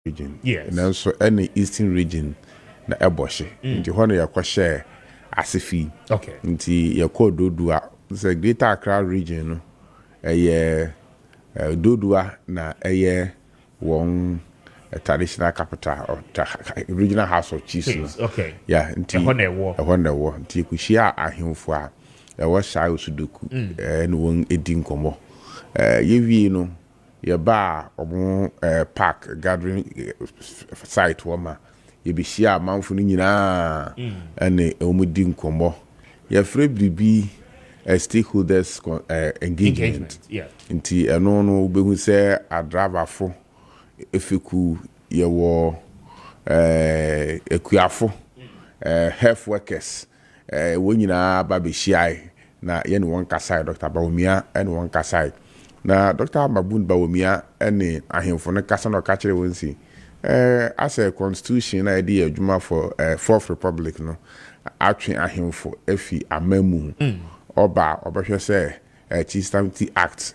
region. Yes. And also any eastern region na eboshe. Nti hono yakwa share asefi. Okay. Nti yakwa Dodua. The Greater Accra region no Dodua na one traditional capital or regional house of chiefs. Okay. Yeah, nti ehone nti kushia ahemfo a ewo shy osudoku no won edi nkomo. Yewie no ye ba omo park gathering site wo ma ye be share amanfo no nyina ene omudi nkomo. Ye free bibi stakeholders engagement. Yeah. Nti eno no obehu se adrabafo efeku ye wo ekuafo health workers won nyina ba be share na ye ne won kasai Dr. Bawumia and won kasai na Dr. Mabun Bawumia ene ahemfo no kasa no ka kire won si as a constitution na dey adwuma for fourth republic no atwe ahemfo efi amamu oba obehwe say Chieftaincy Act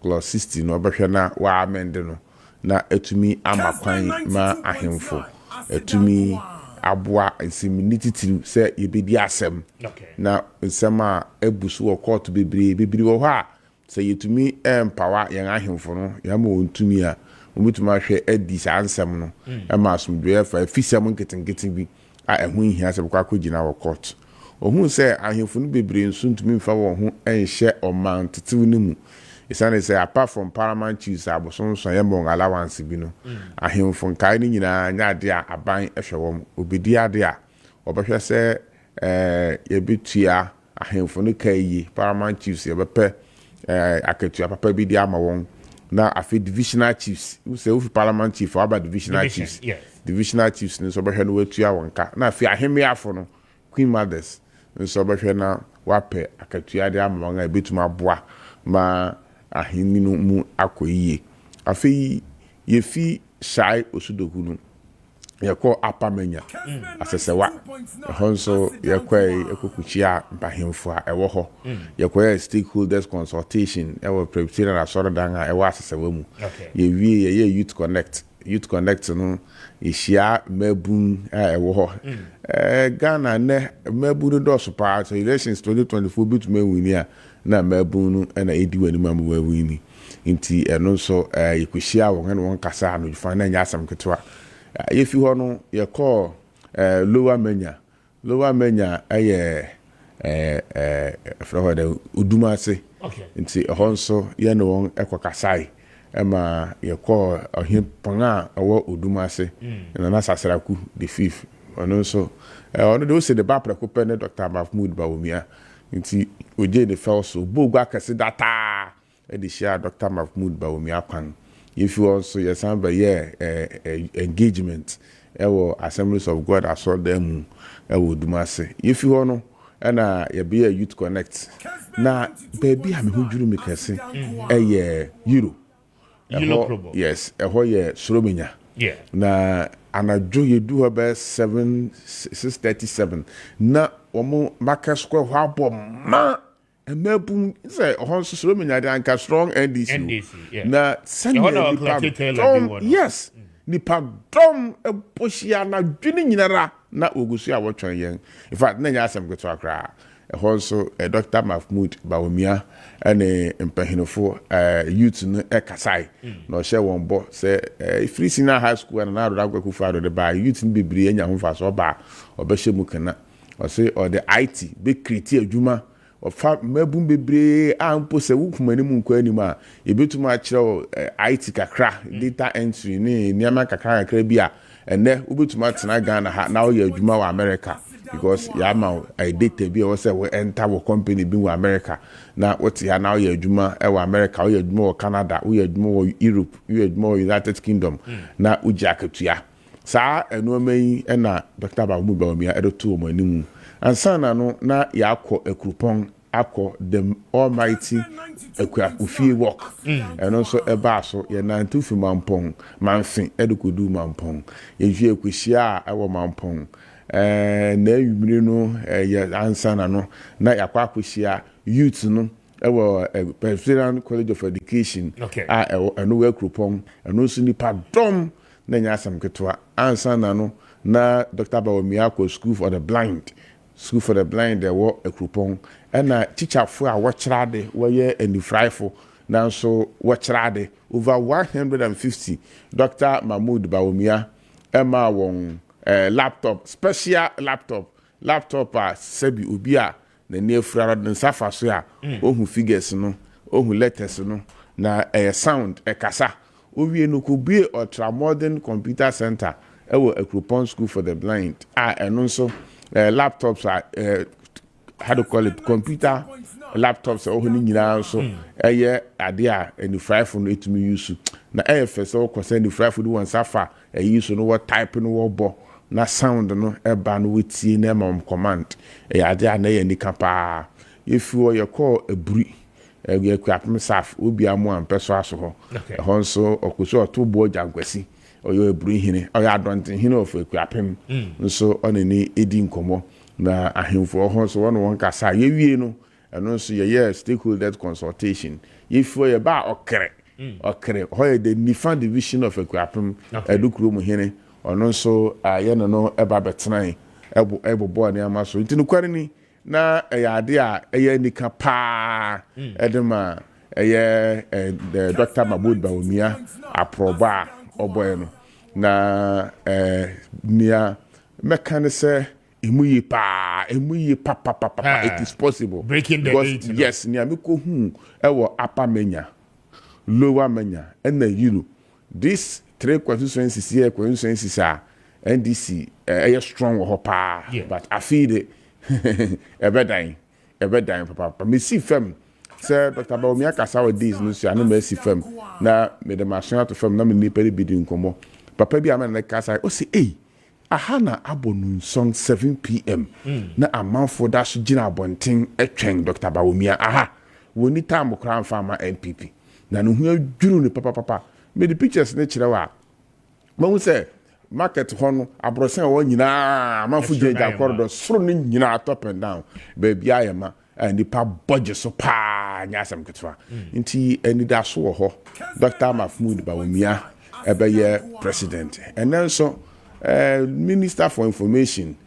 clause 60 no obehwe na wa amend no na etumi amakwan ma ahemfo etumi aboa nsiminititi say yebedi asem na nsem a ebusu wo court bebiri wo ha say yetumi empower yan ahemfo no yama wontumi a omutuma hwe edi sa ansem no ema asomdwe fa fisem nketenketen bi a ehu nhia se bokwa kogina wo court ohun say ahemfo no bebiri nso ntumi mfa wo ho enhye oman tetew ni mu isane say apart from paramount chiefs abosonso yemon allowance bi no ahemfo nkai ni nyina nya ade a aban ehwe wom obedi ade a obehwe say yebetua ahemfo no kai paramount chiefs yebepe aketua papa bi di ama won na afi divisional chiefs who say of parliament chief or about divisional chiefs. Yes. Divisional chiefs ni so behwe no wetua wonka na afi ahemiafo no queen mothers so behwe na wape akatua de ama won a betuma aboa ma ahemi no mu akoyie afi yefi shai osudoku no yeko apamenya asesewa honso yekwai ekokuchia mpahemfo a ewo ho yekwai stakeholders consultation ewo presbyterian asoro dan a ewo asesewa mu yewie ye youth connect no ishia mabun a ewo ho Ghana ne mabun do so pa so elections 2024 bitu wini a na mabun no na edi wani mamu wini nti eno so yekuhia won kasa no fa na nya asam ketwa yefi ho no ye call lower menya aye from the udumase nti ho nso ye no won ekokasai ema ye call ohimpan a wo udumase na sasraku the fifth ono so ono do se the baprako pe ne Dr. Mahmoud Bawumia nti oje the first so bogwa kase data e de share Dr. Mahmoud Bawumia kwan if you also yesamba engagement ewo Assemblies of God asol dem ewo dumase if you no na ye be a youth connect na baby am hu dwuru me kase euro yes eho ye Solomenya na anadwo ye do about 6:37 na omo market square ho abom ma emebun say honso Solomenya de anka strong NDC na send yes nipa dom ebohia na dwene nyinara na ogusu a wotwen yen in fact na nya asem gbeto akra honso Dr. Mahmoud Bawumia ene mpahinofo youth no ekasai na ohye won bo say free senior high school na na agwaku fado de ba youth ni bibiri enya ho fa so ba obehye mu kana o say or the IT be create adwuma ofa mabun bebre ampo se wukumani mu nkwa ni ma ebetuma kire IT kakra data entry ni niama kakra bi a ene ubetuma tena Ghana ha na oye adwuma wa America because ya ma data bi o se we enter wo company bi wa America na woti ya na oye adwuma e wa America oye adwuma wo Canada oye adwuma wo Europe oye adwuma wo United Kingdom na uji akatua saa enuomeyi na Dr. Mahmoud Bawumia edoto mo animu ansana no na yakọ ekrupon akọ the almighty ekufie work eno so eba so ye nantu fi mampon manfin edukodu mampon ye ekuhia ewo mampon na yumire no ye ansana no na yakọ akuhia youth no ewo Presbyterian College of Education eno we ekrupon eno so nipa dom na nya asam ketwa ansa na no na Dr. Bawumia ko school for the blind there were Ekropong and teacher for a watchrade where any frightful now so watchrade over 150 Dr. Mahmoud Bawumia Emma won laptop special laptop sebi ubia na near frara den safa so ya ohun figures no ohun letters no na sound kasa owie no ko bie ultra modern computer center ewo Ekropong school for the blind and also laptops are how to call it computer laptops ohun nyina so ade a any frightful no etumi use na first so concern the frightful one safa use no what type no what bo na sound no eba no wetie na mom command ade a na ye nika pa if you call a bri you kwap mesaf obi amu ampeso aso ho ho nso okoso otobo jangwasi oyo ebru hine oyo adonten hine of kwapem nso onani edi nkomo na ahemfo ho nso wono won kasa ye wie no eno nso ye stakeholder consultation if you ba okre ho the nifa division of kwapem edukuro mu hine ono nso ye no eba betran ebo bo ne amaso ntinu kware ni na ade a nika pa edema the Dr. Mahmoud Bawumia aproba oboy no na nia mekane se emuyi pa it is possible breaking the because yes nia meko hu ewo upper menya lower menya and you this three constituencies here constituencies are NDC strong ho pa but I feel it ebedan papa me see fam say Dr. Bawumia kasa wa days no so me see fam na me de machine to fam na me ni pere bidi nkomo papa bi amana kasa o say aha na abonu song 7 p.m. na amanfo da so gina abonten etwen Dr. Bawumia aha woni time kra mfa NPP na no hu adwuru ni papa me the pictures ne kire wa mo say market hono abrosen wo nyina amanfo jeja corridor soro ni nyina top and down baby ayema and the budget so pa nyasam ketwa nti eni da so wo ho Dr. Mahmoud Bawumia ebeye president and then so minister for information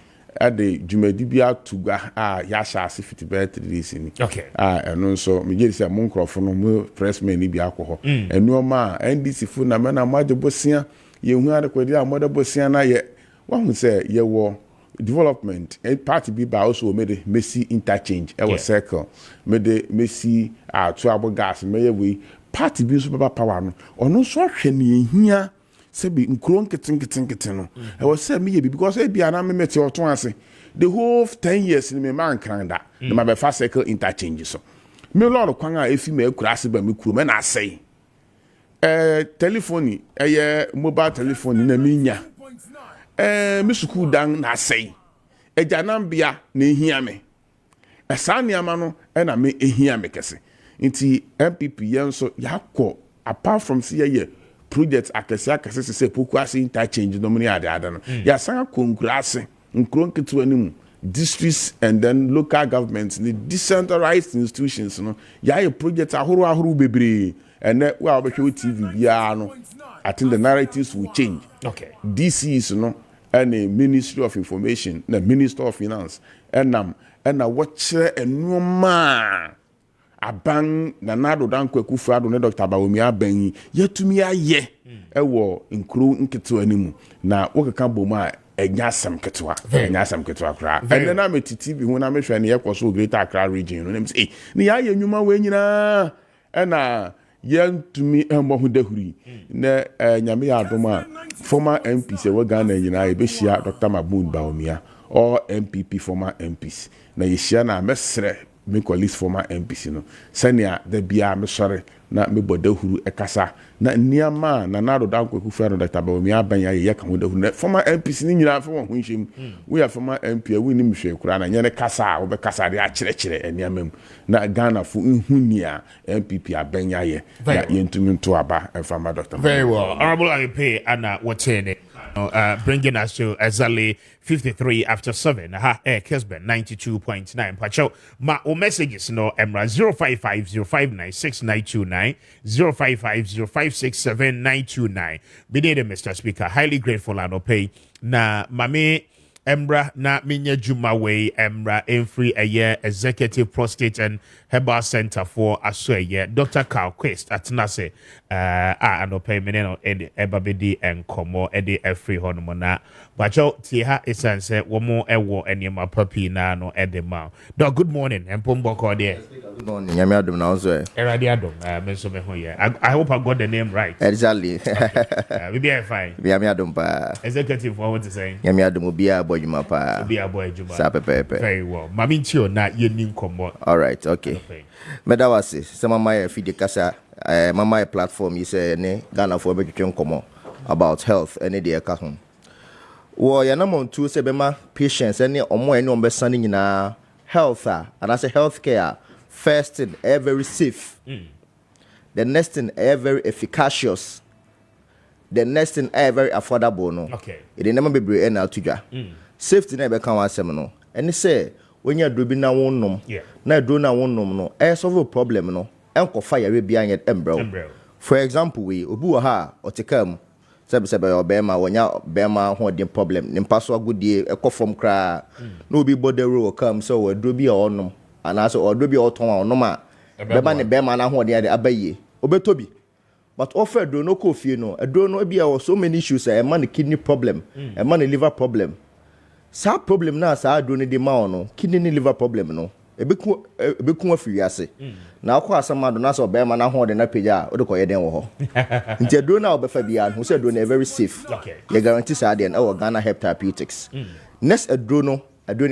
at the Jumedibia Tuga yasha asifiti birthdays ni and so me je say mon crofo no mo pressman ni bi akọ enu ma NDC fu na me na majobosia ye hu adekwadi amoda bosia na ye wahun say ye wo development party bi ba also made Messi interchange e was circle made Messi to abo gas me ye we party bi so baba power no ono so hwe ne hia se bi nkron keten no e was say me ye because e bia na me meti oton ase the whole 10 years ni me man kranda na ma be fa circle interchange so me lord kwan a efi me akura ase ba me kuro me na asai telephone mobile telephone na minya me school dan na sei ejanambia na ehia me esaniama no na me ehia me kese nti MPP yenso yakọ apart from see project akese se poku ase interchange no mani ada no ya san konkurase nkron ketu anim districts and then local governments the decentralized institutions no ya project ahoro bebre and well be TV bia no I think the narratives will change. DC is no and a Ministry of Information, the Minister of Finance and watch enoma abang na nado dan kwaku frado ne Dr. Bawumia ban yetumi aye ewo nkru nketo animu na wokeka boma enyasam ketwa kra and then am TV hu na me hwe ne yekoso Greater Accra region no say ne ya ye nyuma we nyina na yentumi embo dahuri na nyame ya adoma former MPs we Ghana nyina e be hia Dr. Mahmoud Bawumia or MPP former MPs na ye hia na mesre me colleagues former MPs no senia da bia me sore na me bodahuru ekasa na niama na nado danko ku fero Dr. Bawumia ban ya ka hodahuru na former MPs ni nyina fa ho nhwem we are former MP we ni mhwe kura na nyene kasa wo be kasa de a kire eniamam na Ghana fu nhunia MPP abanya ye na yentumi nto aba from Dr. Very well. Honorable Appiah Kubi ana whatene Bringing us to exactly 53 after 7. Kessben 92.9. Pacho, my messages no Emra 055059699 055056799. Be there, Mr. Speaker. Highly grateful and obey. Na mame Emra na minya juma way Emra Enfree a year Executive Prostate and Herbal Center for Asweye Dr. Carl Quest at Nase and obey meneno and ebabedi and komo edi Free Honmona. But yo tiha isanse womo ewo and yama puppy na no edema. Dog, good morning and Pumboko there. Good morning. Yamiadum now, sir. Eradiadum, I hope I got the name right. Exactly. We be fine. Yamiadum pa. Executive, what was to say? Yamiadum be a boy juma pa. Be a boy juma. Very well. Maminchio na yenin komo. All right, okay. Medawasi, some of my feed kasa my platform you say ne Ghana for betutum komo about health any day ka ho. Wo ya na mon tu se be ma patients any omo any on be sani na health and I say healthcare first thing very safe. The next thing very efficacious. The next thing very affordable no. Okay. It never be brave na tudwa. Safety na be kan wasem no. Any say when you do be na wonnom. Na do na wonnom no. Solve a problem no. Enko fire we bia yet embro. For example we obi wo ha otekam sebe obema wonya bema ho de problem. Nimpa so agudie ekofom kra. No obi bodero come so we do be onnom. And also or do be oton onnom a beba ne bema na ho de abaye. Obetobi. But offer do no coffee no. I don't know be so many issues a man kidney problem, a man liver problem. Sa problem na sa do ne de ma no kidney liver problem no. Ebeku afiri ase. Na akwa asama do na so be ma na ho de na pagya o de koye den wo ho. Nti do na obefa bia who say do na very safe. You guarantee sa den e wo Ghana Health Therapeutics. Next do no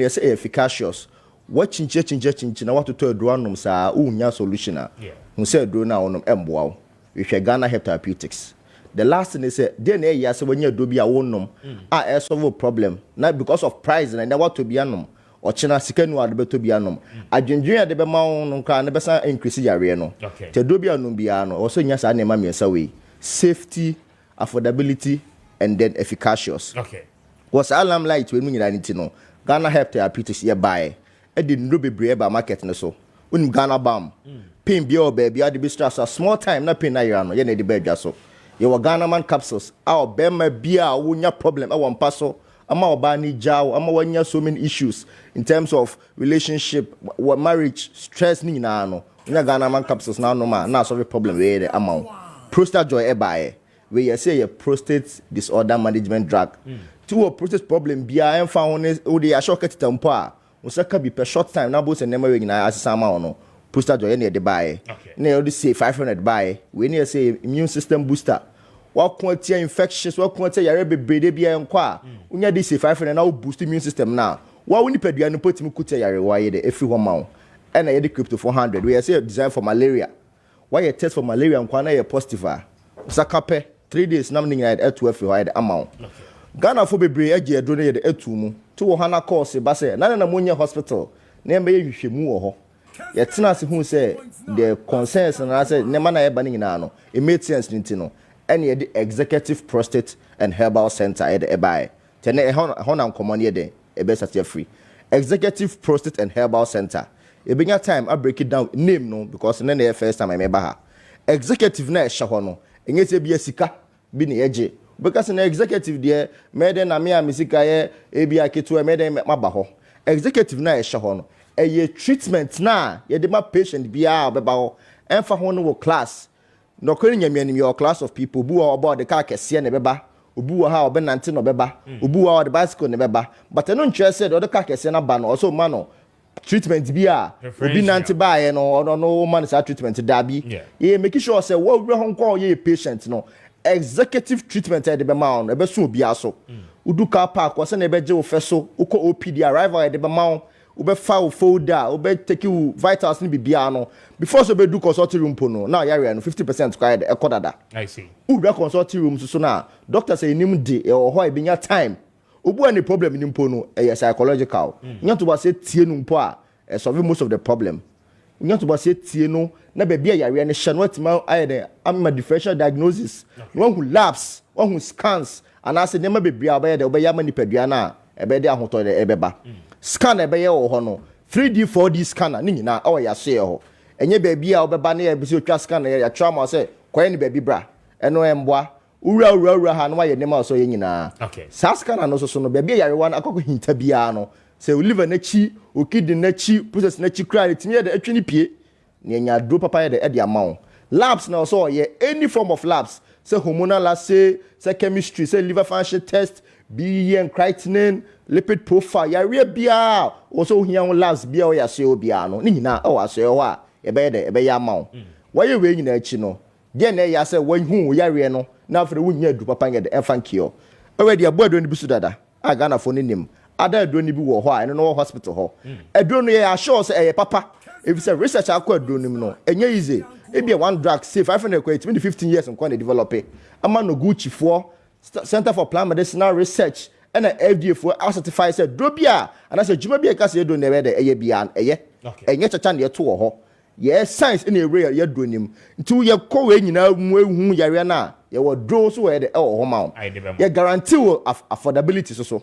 say efficacious. What chinche na what to do anom sa unya solution a. Who say do na onom emboa. We share Ghana Health Therapeutics. The last thing is then yes when you do be a wonum solve a problem not because of price and what to be anum or china second word to be anum. I enjoy the bema can never increase your no. To do be anum biano also yes I name me way safety, affordability, and then efficacious. Okay. Was alarm light when you need to know Ghana Health Therapeutics hereby. I didn't do be brave by market no so. Ghana bam. Pain bio baby, I be stress a small time, not pain na yano, ye ne de bed so. You were Ghana man capsules, our bema beer, wunya problem, I want passo, ama bani jaw, ama wanya so many issues in terms of relationship, what marriage, stress ni na no. Unya Ghana man capsules now no man, now solve problem we the amount. Prostate joy ebae, where you say a prostate disorder management drug. To a prostate problem, beer and found o de ashoke titampa. Usaka be per short time, now both and never ring na asama no. Booster joy near the buy. Near the say 500 buy. We near say immune system booster. What quantity infectious, what quantity ya rebe brede bia enqua. Unya this say 500 now boost immune system now. What we need to put him kuta ya rewire the every 1 month. And I the crypto 400. We say design for malaria. Why you test for malaria and kwana ya positive. Sakape 3 days naming at 12 the amount. Ghana for be brede donate the etumu. 200 course base. Nana na munya hospital. Nembe ye hwemu ho. Yet na who say the concerns and I said never na eba na no it made sense no any the executive prostate and herbal center at the ebai tene hon common ye den e be sat free executive prostate and herbal center e benya time I break it down name no because na the first time I remember her executive na e hye ho no enye se bia sika bi na eje because na executive there me den na me sika ye e bia ketu me den maba ho executive na e hye ho no a treatment na ye de ma patient bia obeba ho emfa ho no class no kwere nyamianim your class of people bu about the car kese ne beba obu ha obenante no beba obu ha the bicycle ne beba but no nche said the car kese na ba no also man no treatment bia obi nante ba ye no man sa treatment da bi ye make sure say wo we ho nko ye patient no executive treatment e de be ma on e be so obi aso udu car park wo se na be je wo feso uko OPD arrival e de be ma ube file folder ube take you vitals ni bibia no before so be do consulting room po no now yare no 50% kwai e kodada. I see ube consulting room so na doctor say nim de e ho e binya time obu any problem ni mpo no e psychological nya to ba say tie no mpo a e solve most of the problem nya to ba say tie no na be bia yare ne hye no atima aye den am differential diagnosis one who labs one who scans and I said never be bria by the obey many pediana a bed ahoto de ebeba scan ebe ye wo ho no 3D 4D scanner ni nyina o ya share ho enye baby a obeba na ebi so twa scanner ya trauma say kwai ni baby bra eno emboa ura ha no ye nema so ye nyina sa scanner no so no baby yarewa na akoko hinta bia no say liver na chi okidi na chi process na chi cry tinye de atwini pie na nya do papa ye de amount labs na so ye any form of labs say hormonal assay say chemistry say liver function test BE and creatinine lipid profile yare bia also hia on labs bia o ya se obia no ni nyina o ase ho a e be ya amount why we nyina achi no de na ya say wan hu yare no na afre wo nya du papa ye de efankio already aboado ni bisu dada aga na fo ni nim ada aduro ni bi wo ho a eno no hospital ho aduro no ya sure say papa if say research akọ aduro nim no enye easy e be one drug safe 500 kwa 15 years nko na develop ama no Gucci for Center for Plant Medicinal Research and FDA for certified said drobia and as a juma bia ka say do na be eye bia eye enye chacha na to ho yes science in a real ye do nim nti ye ko we nyina mu ehu yare na ye wo do so we de ho ma ye guarantee affordability so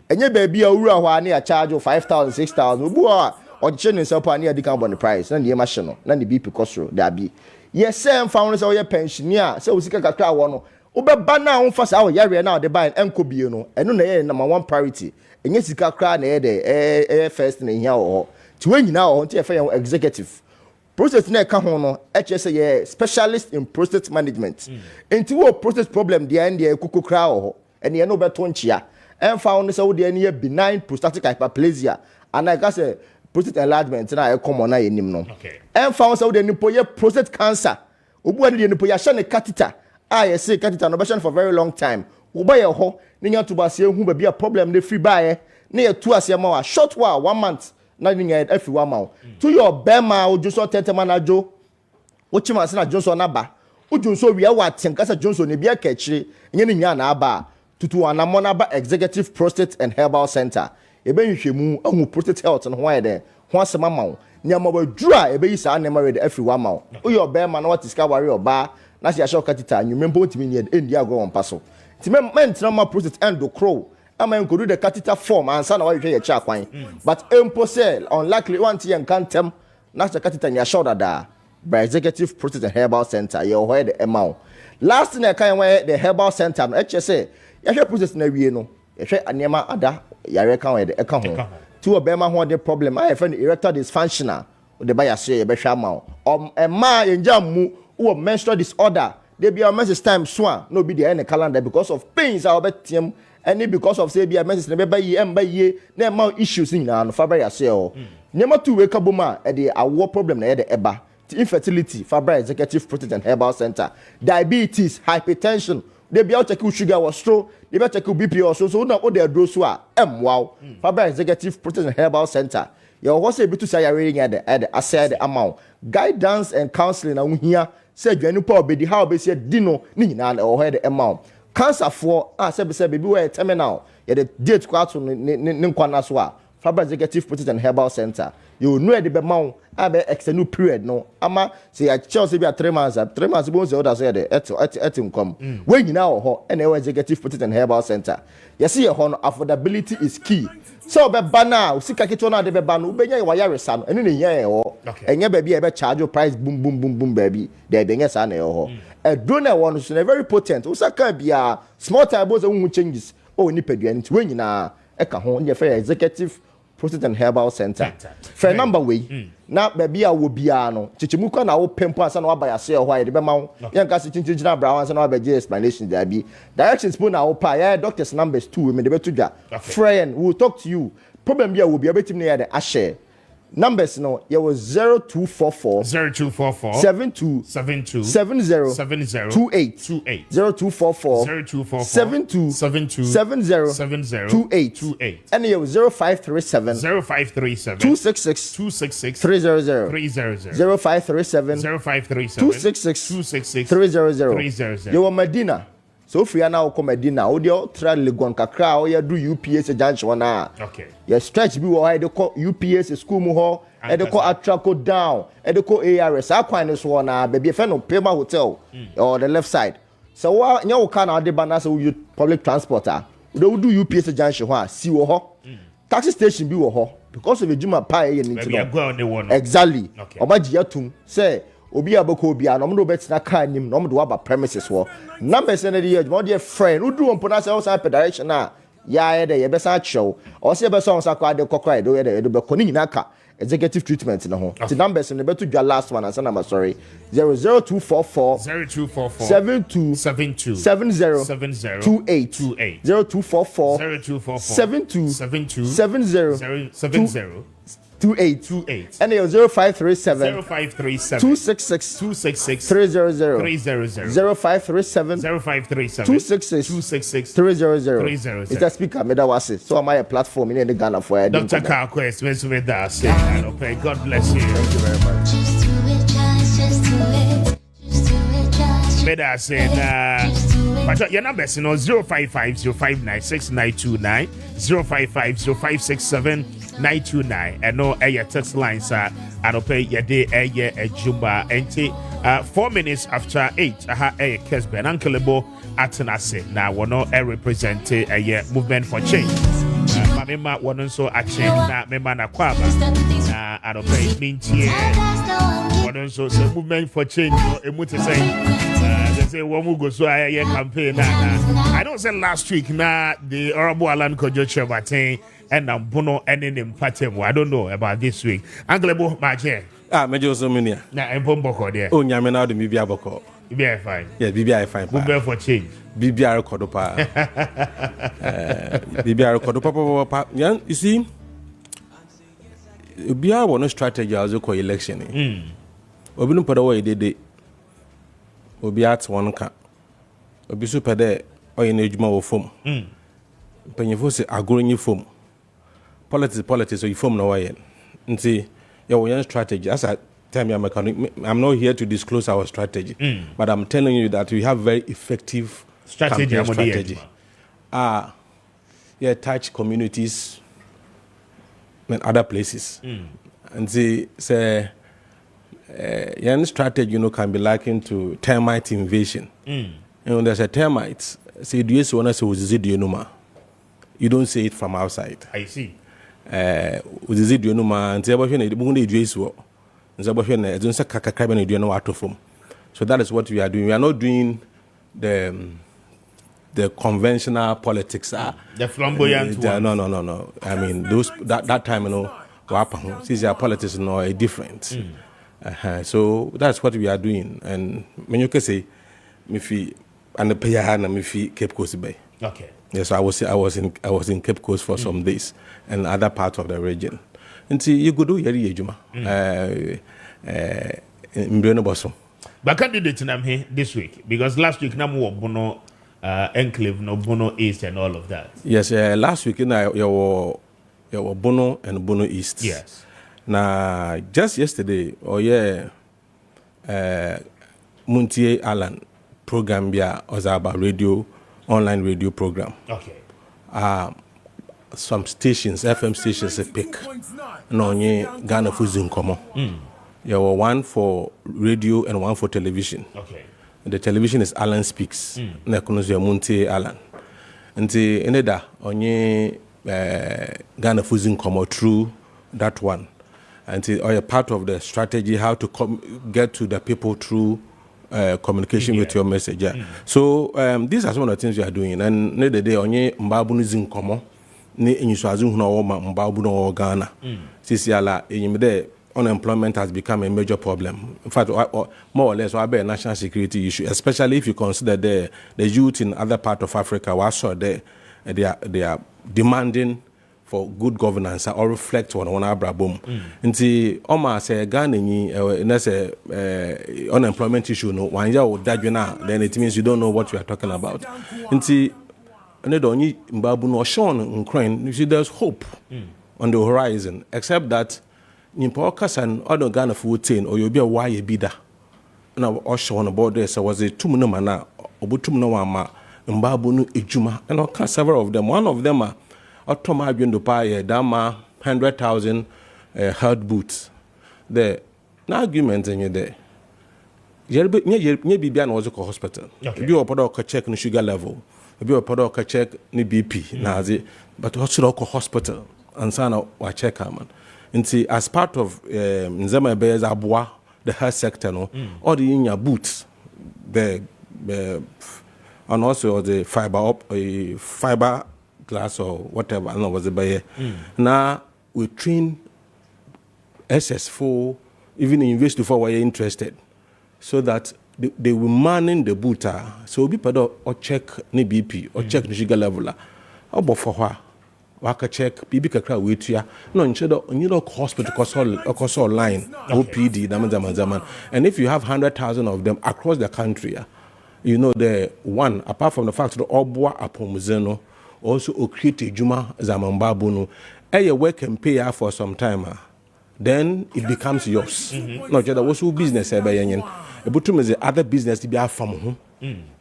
enye ba bia wura ho a na ya charge 5,000 6,000 obu a oje ne nsa pa na di kan bon price na ne machine no na ne BP costro da bi yes say found say we pensioner say usika kakra wo no obeba na won sa wo yare na de buy enko bie no eno na ye number 1 priority enye sika kra na ye de first na hia wo ti we nyina wo nti e fa executive process na ka ho no HS ye specialist in prostate management enti wo prostate problem de end ye kuku kra wo ene ye no beto nchia en fa won say wo de ye benign prostatic hyperplasia and I say prostate enlargement na e common na ye nim no en fa won say wo de nipo ye prostate cancer obu ade de nipo ya hye ne catheter I say catheter no be for very long time. Uba ye ho ni nya to basie hu ba bia problem de free buy na ye tu asie ma wa short while 1 month na ni nya afi wa ma to your bema ojuso tetema na jo ochima se na Johnson na ba ojuso wi awa tenkasa Johnson ne bia ka kire nye ni nya na aba tutu anamo na ba Executive Prostate and Herbal Center ebe nhwemu ahu prostate health no ho ye de ho asema ma nya ma ba duru a ebe yi sa na ma re de afi wa ma o your bema na what is ka ware oba na se ya katita anwumem po ntimi ne endi agro on paso ti mentra ma prostate endo crow ama enkodu the katita form ansa na wa hwe ye cha kwan but empo say unlikely want ye nkantem na se katita nya shoulder da by Executive Prostate and Herbal Center ye ho the amount last na kan we the Herbal Center no eche say ye hwe prostate na wie no ye hwe anema ada yare kan we the eka ho ti obema ho the problem I find erectile dysfunctional o de ba ya se ye be hwa ama ema ye njam who menstrual disorder they be a message time swan no be there in the calendar because of pains our betiem and because of say be a message na be ye na ma issues in na no fabra ya say o nyama tu we kaboma e dey awo problem na e dey eba infertility fabra Executive Prostate and Herbal Center diabetes hypertension they be out check sugar or stroke they be check BP or so na o dey do so a wow fabra Executive Prostate and Herbal Center your horse be to say ya reading at the aside amount guidance and counseling na here say dwanu pa obedi how be say dino ni nyina na o head amount cancer for say be we terminal ya the date kwa to ne nkwana so a Fabra Executive Prostate and Herbal Center you know the be maun abe extended period no ama say ya chelsea be 3 months bo say oda say the et income we nyina o ho na Executive Prostate and Herbal Center you see ho no affordability is key so be bana sika kito na de be bana ubenya wa yaresa no enu ne nya e ho enye ba bia e be charge price boom baby de be nya sa na e ho edro na wo no so very potent usaka bia small time bo say hu changes o ni padua nti we nyina e ka ho nye fe Executive Prostate and Herbal Center for number way na baby a wo bia no chichimu kwa na wo pempo ansa na waba ya se ho aye de be ma wo yanka se chinchina bra ansa na waba je explanation there be directions po na wo pa ya doctors numbers 2 me de be to dwa friend we will talk to you problem bia wo bia betim na ya de share numbers no ye was 0244 72 70 28 0244 72 70 28 and ye was 0537 266 300 0537 266 300 you were Medina so if you are now come Medina o dey try legon kakra o ya do UPS junction na okay you stretch bi wo dey call UPS school mu ho e dey call Atraco down e dey call ARS akwan so na baby e fe no Pema Hotel or the left side So wa nya wo car na de ba na so you public transporter we do UPS junction ho si wo ho taxi station bi wo ho because of ejuma pa ye ni no exactly omaji atum say obi abako obi a no mo do betina car nim no mo do aba premises wo numbers na dey ejuma dey friend wo do on pona say wo san direction na ya dey ye be san chew o say be so on sa kwa de kokra do ye dey be ko ni nyina ka executive treatment no ho the numbers in the better your last one and say I'm sorry 00244 72 70 28 0244 72 70 28 and 0537 266 300 0537 266 300 Mr. Speaker me da wase so am I a platform in the Ghana for Dr. Kakwe with us okay God bless you thank you very much Meda said but your number is 055 059 6929 055 056 929 and no air text lines and pay your day a jumba and 4 minutes after 8 a Kessben Uncle Atenase now one no represent a movement for change Mamma one also action na member na kwaba and pay mintie one also movement for change emuti say they say one will go so a campaign I don't say last week na the Honorable Alan Kojo Chevatin and Bono and in Patem. I don't know about this week. Uncle Maakye. Major Sominia. Now, I'm Bomboko there. Oh, Yamena, the Bibia Boko. BBI fine. Yeah, BBI fine. Movement for change. BBI Kodopa. BBI Kodopa. Yeah, you see, BBI was no strategy as a co election. Obinu Padawa did Obi at one car. Obi super there or in age more foam. Penny say, I go in your foam. Politics, so you form no way. And see, your strategy. As I tell me, I'm not here to disclose our strategy, but I'm telling you that we have very effective strategy. Yeah, touch communities and other places. And see, say, your strategy, can be likened to termite invasion. There's a termite. Say, do you want to say, you don't say it from outside. I see. Uzizi do no man nti ebe hwe na bu na eduesi wo nti ebe hwe na ezo nsa kakaka be na edu no wato fom. So that is what we are doing. We are not doing the conventional politics the flamboyant one. No. I mean those that time what since our politics are different. So that's what we are doing, and when you can say me fi and the paya na me fi Cape Coast Bay. Okay. Yes, I was in Cape Coast for some days and other parts of the region. And see, you go do yeri ejuma. Mbreno boso. But candidate nam here this week because last week nam wo Bono enclave no Bono East and all of that. Yes, last week na your Bono and Bono East. Yes. Now just yesterday Muntie Alan program bia was about online radio program. Okay. Some stations, FM stations, pick. No, Ghana Fuzin Komo. There were one for radio and one for television. Okay. The television is Alan Speaks. Nekonozo Munte Alan. And the Eneda onye Ghana Fuzin Komo through that one. And a part of the strategy how to get to the people through communication with your message. So these are some of the things we are doing. And the day onye mbabunu zinkomo ni inyiswazu huna woma mbabunu wa Ghana. Sisi ala enyimde unemployment has become a major problem. In fact, more or less, a national security issue, especially if you consider the youth in other parts of Africa. Also, they are demanding for good governance or reflect on Abrabum. Nti Oma say Ghana ni unemployment issue no one year old then it means you don't know what you are talking about. Nti only Mbabu no shown in Ukraine. You see, there's hope on the horizon, except that Nimpokas and other Ghana food chain or you'll be a why bida. Now, also on about this, was a 2 mana or Butum ma Mbabu no Ijuma, and all several of them. One of them are Automabian to buy a Dama 100,000 hard boots. The argument in you there. nye bibia na was ko hospital. Bi opodo ko check no sugar level. Bi opodo ko check ni BP na aze, but also ko hospital and sana wa check am. Nti as part of nzema be aboa the health sector no, all the in your boots the and also the fiber glass or whatever, I don't know was it by now we train SS4 even in university for why you're interested, so that they will manning the booter. So be part or check the BP or check the sugar level. How about for her? Waka check BB kakra wait ya. No, you know hospital cost online OPD zaman. And if you have 100,000 of them across the country, you know the one apart from the fact that Obwa Apomuzeno also create Juma Zamambabunu, a work and pay for some time. Then it becomes yours. Not just also business but the other business to be a from home.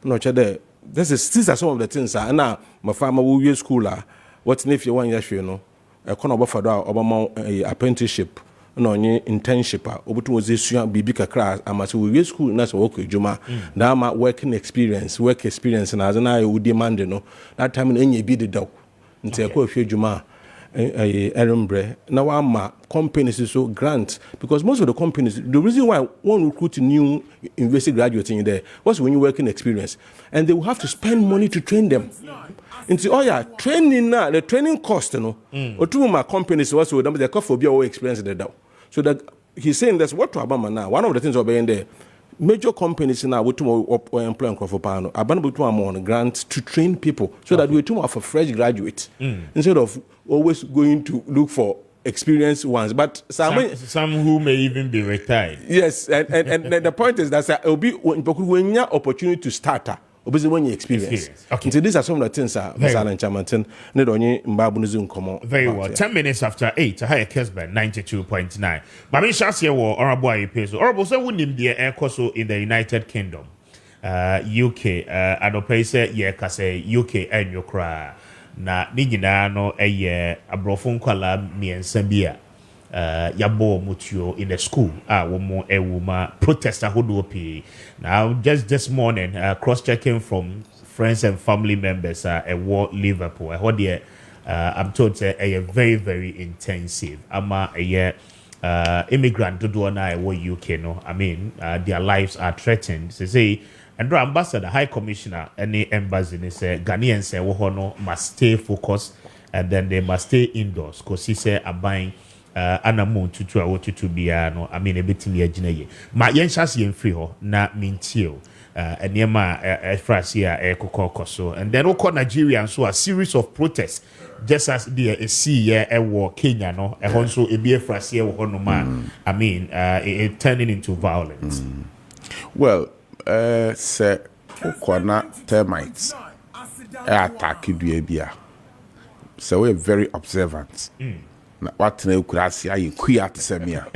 Not just these are some of the things. And now my farmer will use schooler. What if you want you know? A corner of a apprenticeship, no internship. Obutu was this BB class. I must will school nas work Juma. Now my work experience, and as I would demand you know that time in any be the dog. Until I go a Juma. Edinburgh. Now our companies is so grant because most of the companies, the reason why one recruit new university graduates in there was when you working experience, and they will have to spend money to train them. Into training now the training cost, you know. Or two of my companies was with them they cost for be our experience in the down. So that he's saying that's what to Obama now. One of the things over in there. Major companies now we to employ for pano. Abandon on grants to train people so that we too for fresh graduates instead of always going to look for experienced ones. But some who may even be retired. Yes, and the point is that it will be when you opportunity to start. Obviously, when you experience. Okay. So these are some of the things Alan Chamanton need only Mbabunizun come. Very well. 10 minutes after 8, I have Kessben 92.9. Mami Shasia war Honorable Ipeso. Honorable so wouldn't be air course in the United Kingdom. UK adopese ye kase UK and Yokra. Na nijina no abrofun kwala miensa bia. Yabo mutuo in the school womo ewuma protester hodopi. Now just this morning cross checking from friends and family members at War Liverpool I'm told a very very intensive ama immigrant do na UK no I mean their lives are threatened so say and the ambassador high commissioner any embassy say Ghanaians say no must stay focused and then they must stay indoors because he say buying anamu tutu a wotutu bia no I mean ebetimi agina ye ma yenhyase yemfiri ho na mentio enema efrase a ekokokoso and then oko Nigeria so a series of protests just as there see here ewo Kenya no ehon so ebi efrase ewo ho no ma I mean it turning into violence. Well say okona termites attack dua bia so we're very observant. What na kurasi ayi kuya tsemia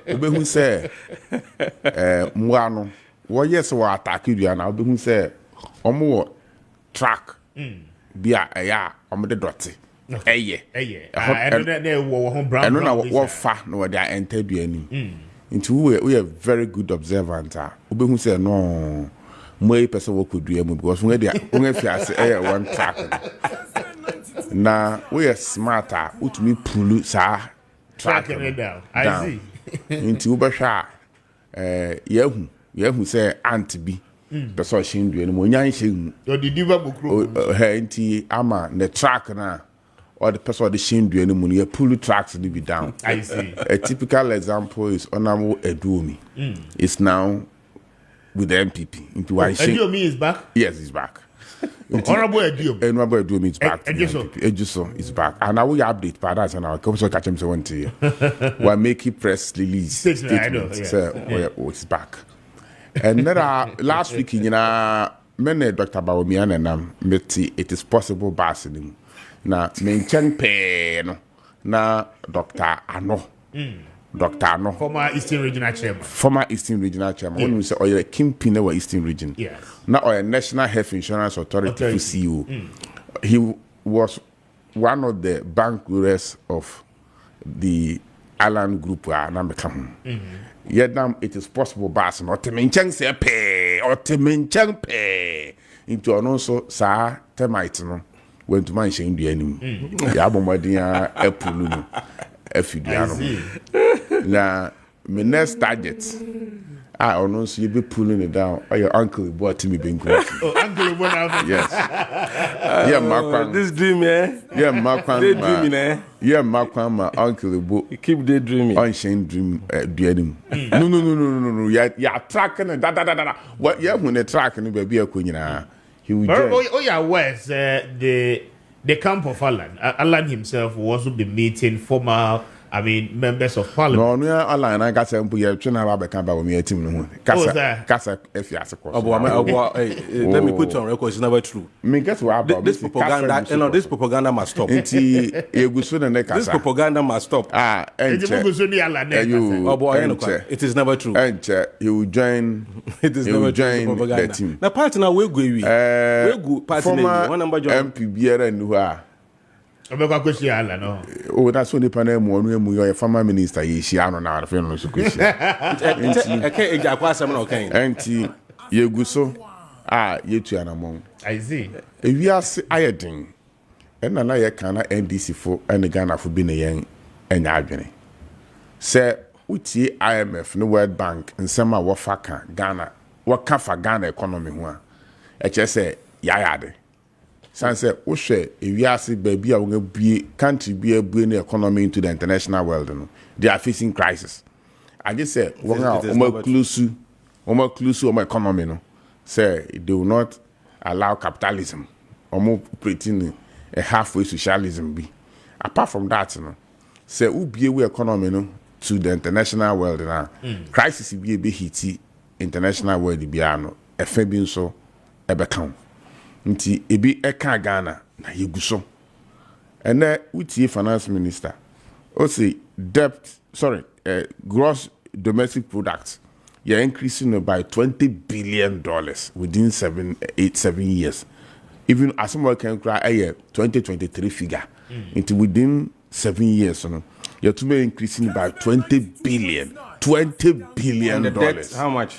obehu se mwa no wo yes wo attack dua na obehu se omo track bia eya omo de doti eye na wo ho brown na wo fa na wo da enter dua ni into we are very good observant obehu se no moi person wo kodua mu because we dey we fiase one track na we are smarter utumi pulu sa tracking it down. I see. Into ubasha yehu say ant bi person shindu enu onyan shehu o di diva bukru nti ama the track na or the person the shindu enu mu ye pulu tracks ni be down. I see. A typical example is Honorable Eduomi. It's now with the MPP into Eduomi is back? Yes, he's back. Honorable Eduomi is back. Ejuso is back. And I will update, but that's an hour. Come so catch him so one to you. We're making press release statements. It's back. And then last week, many Dr. Bawomian and Meti, it is possible bassing. Na mention pen na Dr. Ano. Dr. Ano. Former Eastern Regional Chairman. When we say, or a kingpin of Eastern Region. Yes. Now, or a National Health Insurance Authority for CEO. He was one of the bankers of the Alan group na meka ho yedam it is possible bas no temenchen se pe o temenchen pe into ono so sa termite no when to man shen dua nim ya bomodin apulu no afidua no na my next target ono so you be pulling it down or your uncle bought me being good. Oh, uncle now. Yes. Yeah, Makwan. This dream, eh? Yeah, Makwan. Daydreaming, eh? Yeah, Makwan, my uncle bought. You keep daydreaming. Unchained dream, No. Yeah, tracking and da. What? Yeah, when the tracking, baby, he will. Oh yeah, where's the camp of Alan? Alan himself will also be meeting former. Members of parliament. No, Alan, I got some people trying to come back with me a team. Kasa, if you ask a question. Let me put you on record. It's never true. Me guess what about this propaganda? This propaganda must stop. This propaganda must stop. It is never true. He will join. It is never true. The team. The party now we go. Former MP Biera and Nuha. Oh, that's when the panel more your former minister is ano na afi no so kwesi. Okay, eja kwa asem na okan. Enti yeguso yetu anamon. I see. Ewiase ayedin. Enna na ye kana NDC fo ene Ghana fo bi ne yen enya adwene. Se utie IMF no World Bank nsema wo faka Ghana, wo kafa Ghana economy ho a. Eche se yayade. Sanse ohwe ewiase baby a won abue country bi abue na economy into the international world no they are facing crisis. I just say won a close economy no say they will not allow capitalism operating a halfway socialism be. Apart from that no say ubie we economy no to the international world na crisis be hit international world bi ano efe bi nso ebeka nti ebi eka Ghana na yeguso ene utie finance minister o say gross domestic product you're increasing by $20 billion within 7 years. Even as someone can cry a 2023 figure into within 7 years you're to be increasing by $20 billion. And the debt, how much?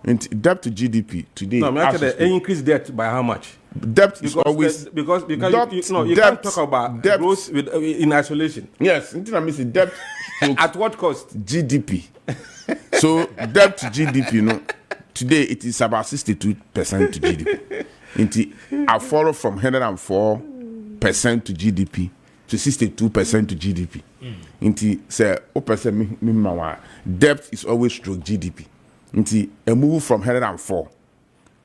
And debt to GDP today. No, I mean, increase debt by how much? Debt is always because you can't talk about debt growth in isolation. Yes, debt at what cost? GDP. So debt to GDP, today it is about 62% to GDP. I follow from 104% to GDP to 62% to GDP. Say, debt is always through GDP. A move from 104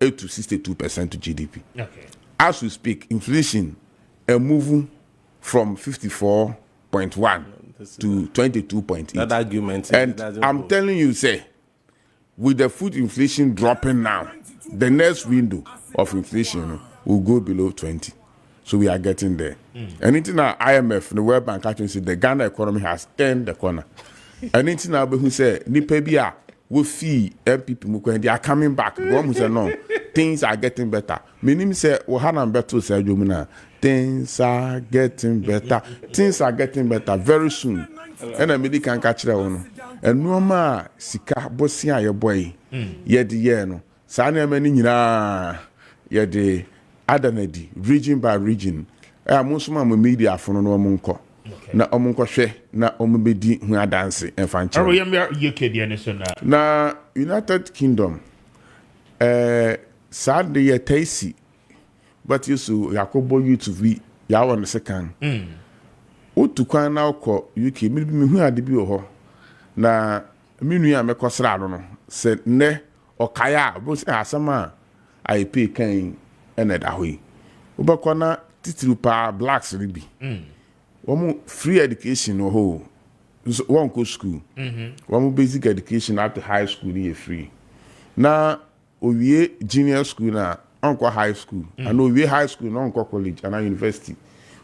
to 62% to GDP. Okay. As we speak, inflation a move from 54.1 to 22.8. That argument, and I'm telling you, say, with the food inflation dropping now, the next window of inflation will go below 20. So we are getting there. Anything now, IMF, the World Bank, actually say the Ghana economy has turned the corner. Anything now, who say, Nipebia, we fee MPP, they are coming back. One who say no, things are getting better. Meaning say, we have better say, things are getting better. Things are getting better very soon. And I mean, can catch that one. And no ma sika bosia your boy. Yedi no. Sana many nyina yedi adanedi region by region. Musuma mo media for no monko. Na omunko hwe na omubedi hu adanse enfanche. Aro yam UK de ne so na United Kingdom sad de ye taisi but you so yakobo YouTube bi ya won second. Otukwan na ukọ UK mi hu ade bi ho na minu ya mekosra no se ne okaya bo se asama IP kan ened ahoyi obekona titiri pa blacks ni bi free education no ho one go school one basic education up to high school ni free na owie junior school na onko high school and owie high school na onko college and university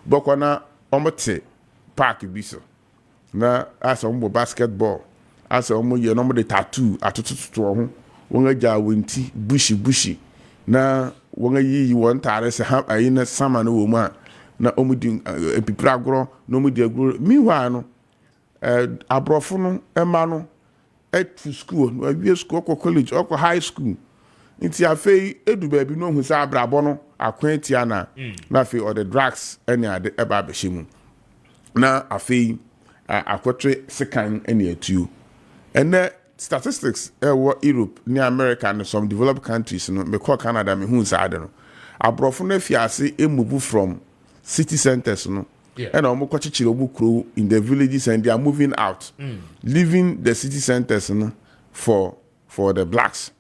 bokona omote park biso na asa ombo basketball asa omo ye no mo de tattoo atototo ho won aja wonti bushi na won ayi won tare se ha ayi na sama no wo mu a na omudi epipra agro no omudi agro miwa no abrofo no ema no to school no awie school ko college or high school nti afei edu ba bi no hu sa abrabo no akwantia na afei or the drugs any ade eba behyimu na afei akwotre sekan any atu ene statistics Europe ni America and some developed countries no me call Canada me hu sa ade no abrofo no afiase emubu from city centers no and in the villages and they are moving out, leaving the city centers for the blacks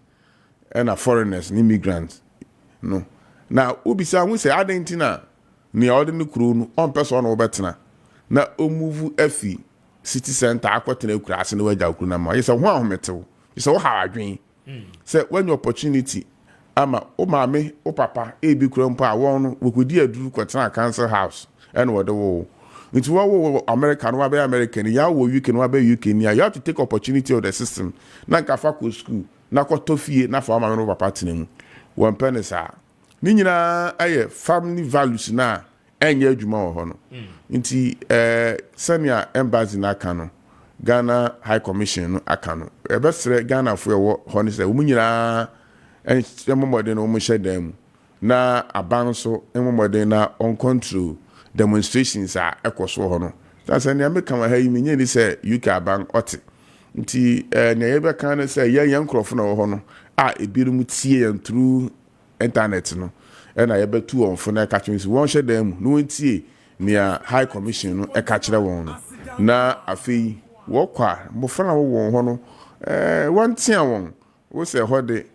and foreigners and immigrants. No. Now, Ubisa, we say, I didn't know, near ordinary crew, on person or better. Now, move Effie, city center, aquatic grass in the way down Kunama. It's a one metal. It's all how I dream. Say, when your opportunity, ama, oh, mammy, oh, papa, a big grandpa, one, we could dear do Quatana Council House. And what the war. It's what American, what American, ya you can what you can. You have to take opportunity of the system. Na kafaku school, na kotofie, na for my no partner. One penny sa. Nina aye family values na enye juma hono. Inti senior embassy na kano. Ghana High Commission no akano. Ebesre Ghana for hono say umunyina en momode no mo dem. Na abanso emomode na on control demonstrations are ekwoso ho no that's an American ha yi menye ni say UK aban ote nti na yebe kan say ye nkrofo na ho no a ebirum tie yan through internet no na yebe tu on fo na ka twin won hye dem no ntie nia High Commission no e ka kire won no na afei wo kwa mo fa na wo ho no won tia won wo say ho de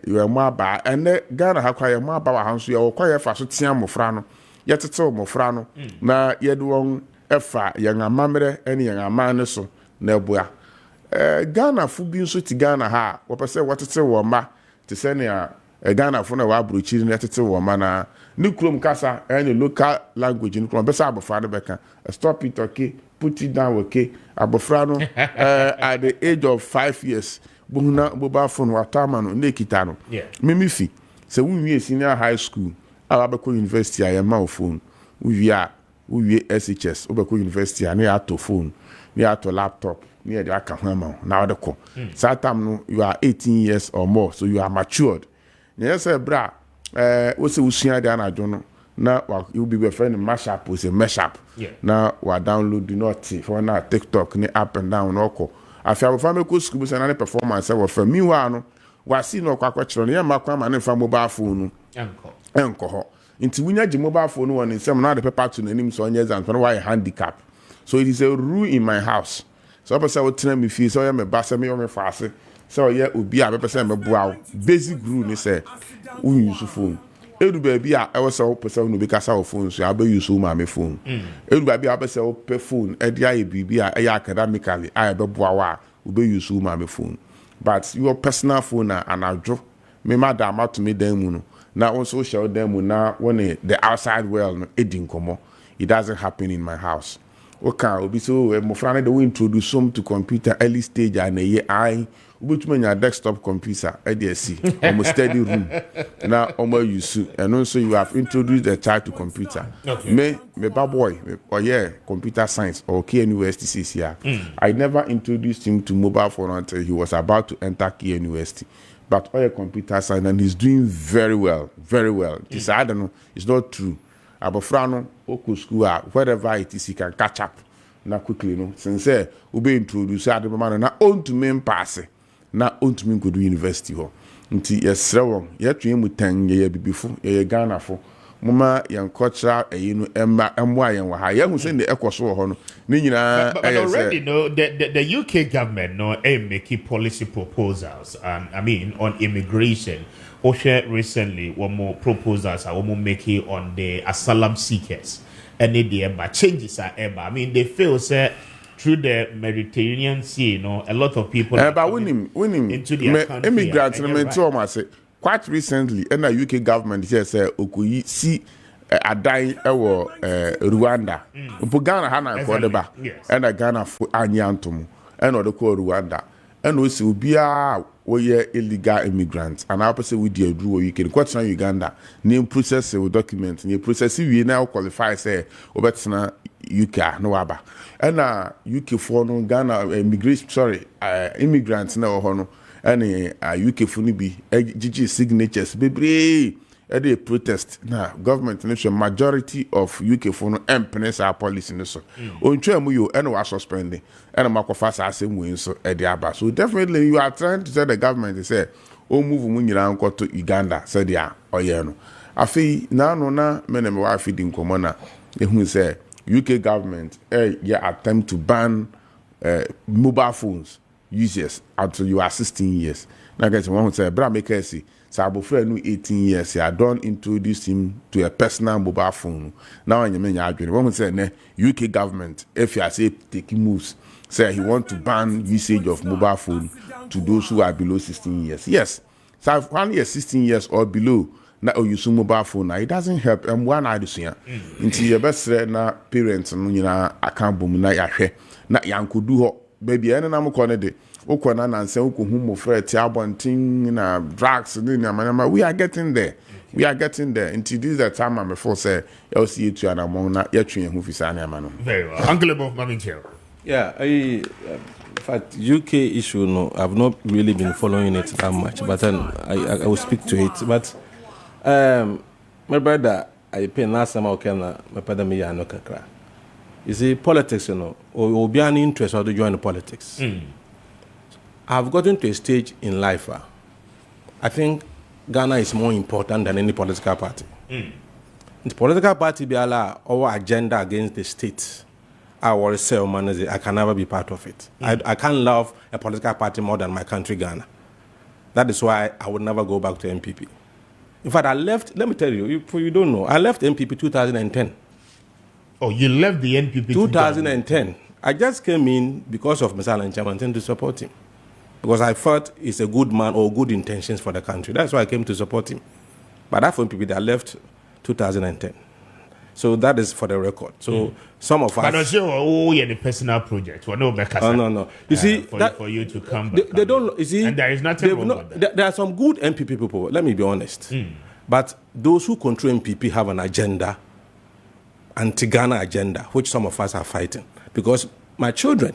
you mo aba ene Ghana ha kwa ye mo aba wa hanso ye wo kwa ye fa so tia mo fra no yetete mofra no na yede won efa yan amamre ene yan amane so na ebua Ghana fu bi nso ti Ghana ha wo pese watete wo ma te se ne Ghana fu na wa abrochiri na yetete wo ma na ni krom kasa ene local language ni krom be sa abofra de beka stop it okay put it down okay abofra no at the age of 5 years buhuna boba phone watama no ne kita no mimi fi se wunwie senior high school Abako University I am phone. We SHS, Obako University, and near to phone, near to laptop, near the Akahama, now the call. Satam, you are 18 years or more, so you are matured. Yes, bra, what's the Usia Dana Jono? Now you'll be a friend mashup with a mashup. Now we download the not for now TikTok, up and down, oko. I feel family schools and any performance, I was for me one. Was seen no quackatron, yeah, Macram and from mobile phone. Enko nti wunya gi mobile phone won nsem na de paper to nanim so onye zan for why handicap so it is a rule in my house so person wo tena me fie so ya me ba se me yo me faase so ya obi a be person me boa basic rule ni say we use phone edu ba bia e wo se wo person no be kasa wo phone so ya be use ma me phone edu ba bia be se wo pe phone e dia e bibia e ya academically I be boa wa wo be use ma me phone but your personal phone na anadwo me madam to me dan mu no now on social them now when the outside world it doesn't happen in my house. Okay, be so my friend they will introduce some to computer early stage and I which mean your desktop computer ADSC almost steady room now almost use and also you have introduced the child to computer. Okay. Me bad boy or computer science or KNUST here. I never introduced him to mobile phone until he was about to enter KNUST. But all your computer science and he's doing very well, very well. This I don't know, it's not true. Abofrano, Oku school, whatever it is, he can catch up. Now quickly, no. Since we be introduced at the moment, now on to me pass, now on to me go to university. Until yes, wrong. Yet you mu 10 years before ye Ghana for. Mama young culture emma MY and wha ya hu say the ekoso ho no ni nyina but already no the UK government no making policy proposals I mean on immigration or recently one more proposals are one making on the asylum seekers and the changes are ever I mean they feel say through the Mediterranean Sea a lot of people but winning into the country immigrants right. Quite recently, and the UK government here say Okuyi see a dying Rwanda. Ghana hana kodeba, and a Ghana for Anyantum, and other called Rwanda, and we see be illegal immigrants. And I say we deal do you can question Uganda, name process with documents, and you process we now qualify say Obetina UK no aba. And UK for no Ghana immigrants na ho no. And UK for ni bi GG signatures bebre a protest na government nation majority of UK for no empness our policy no so ontwa mu yo and was suspending and makofa sa asem we so e dey aba. So definitely you are trying to tell the government say o move mu nyira nko to Uganda say dia oye no afi na no na me wa afi din komo na ehun say UK government attempt to ban mobile phones users until you are 16 years. Now guys, one say bra make see Sabofre no 18 years, I don't introduce him to a personal mobile phone. Now you mean you one say ne UK government if you say taking moves, say he want to ban usage of mobile phone to those who are below 16 years. Yes. So if one is 16 years or below, now you use mobile phone now, it doesn't help. And one I do see until your best na parents no account boom na yahwe na yanko do ho baby ene na mo kone de ukwana na nse ukohu mo frɛ ti abontin na drugs ni na we are getting there. We are getting there. Until this the time I'm before say LCA to an among na yetwe hu fisa na ma no. Very well. Uncle Ebo Maakye. Yeah, in fact, UK issue, no, I've not really been following it that much, but then I will speak to it. But my brother, I pay last time I can, my brother me no kakra. You see, politics, or be an interest or to join politics. I've gotten to a stage in life. I think Ghana is more important than any political party. The political party be our agenda against the state. I can never be part of it. I can't love a political party more than my country, Ghana. That is why I would never go back to MPP. In fact, I left, let me tell you, if you don't know, I left MPP 2010. Oh, you left the NPP 2010. I just came in because of Mr. Alan Chamantin to support him. Because I thought he's a good man or good intentions for the country. That's why I came to support him. But that MPP that left 2010. So that is for the record. So some of us. But also, the personal project. No. You see, for you to come back. They don't. You see, and there is nothing wrong with that. There are some good MPP people. Let me be honest. But those who control MPP have an agenda, anti-Ghana agenda, which some of us are fighting. Because my children,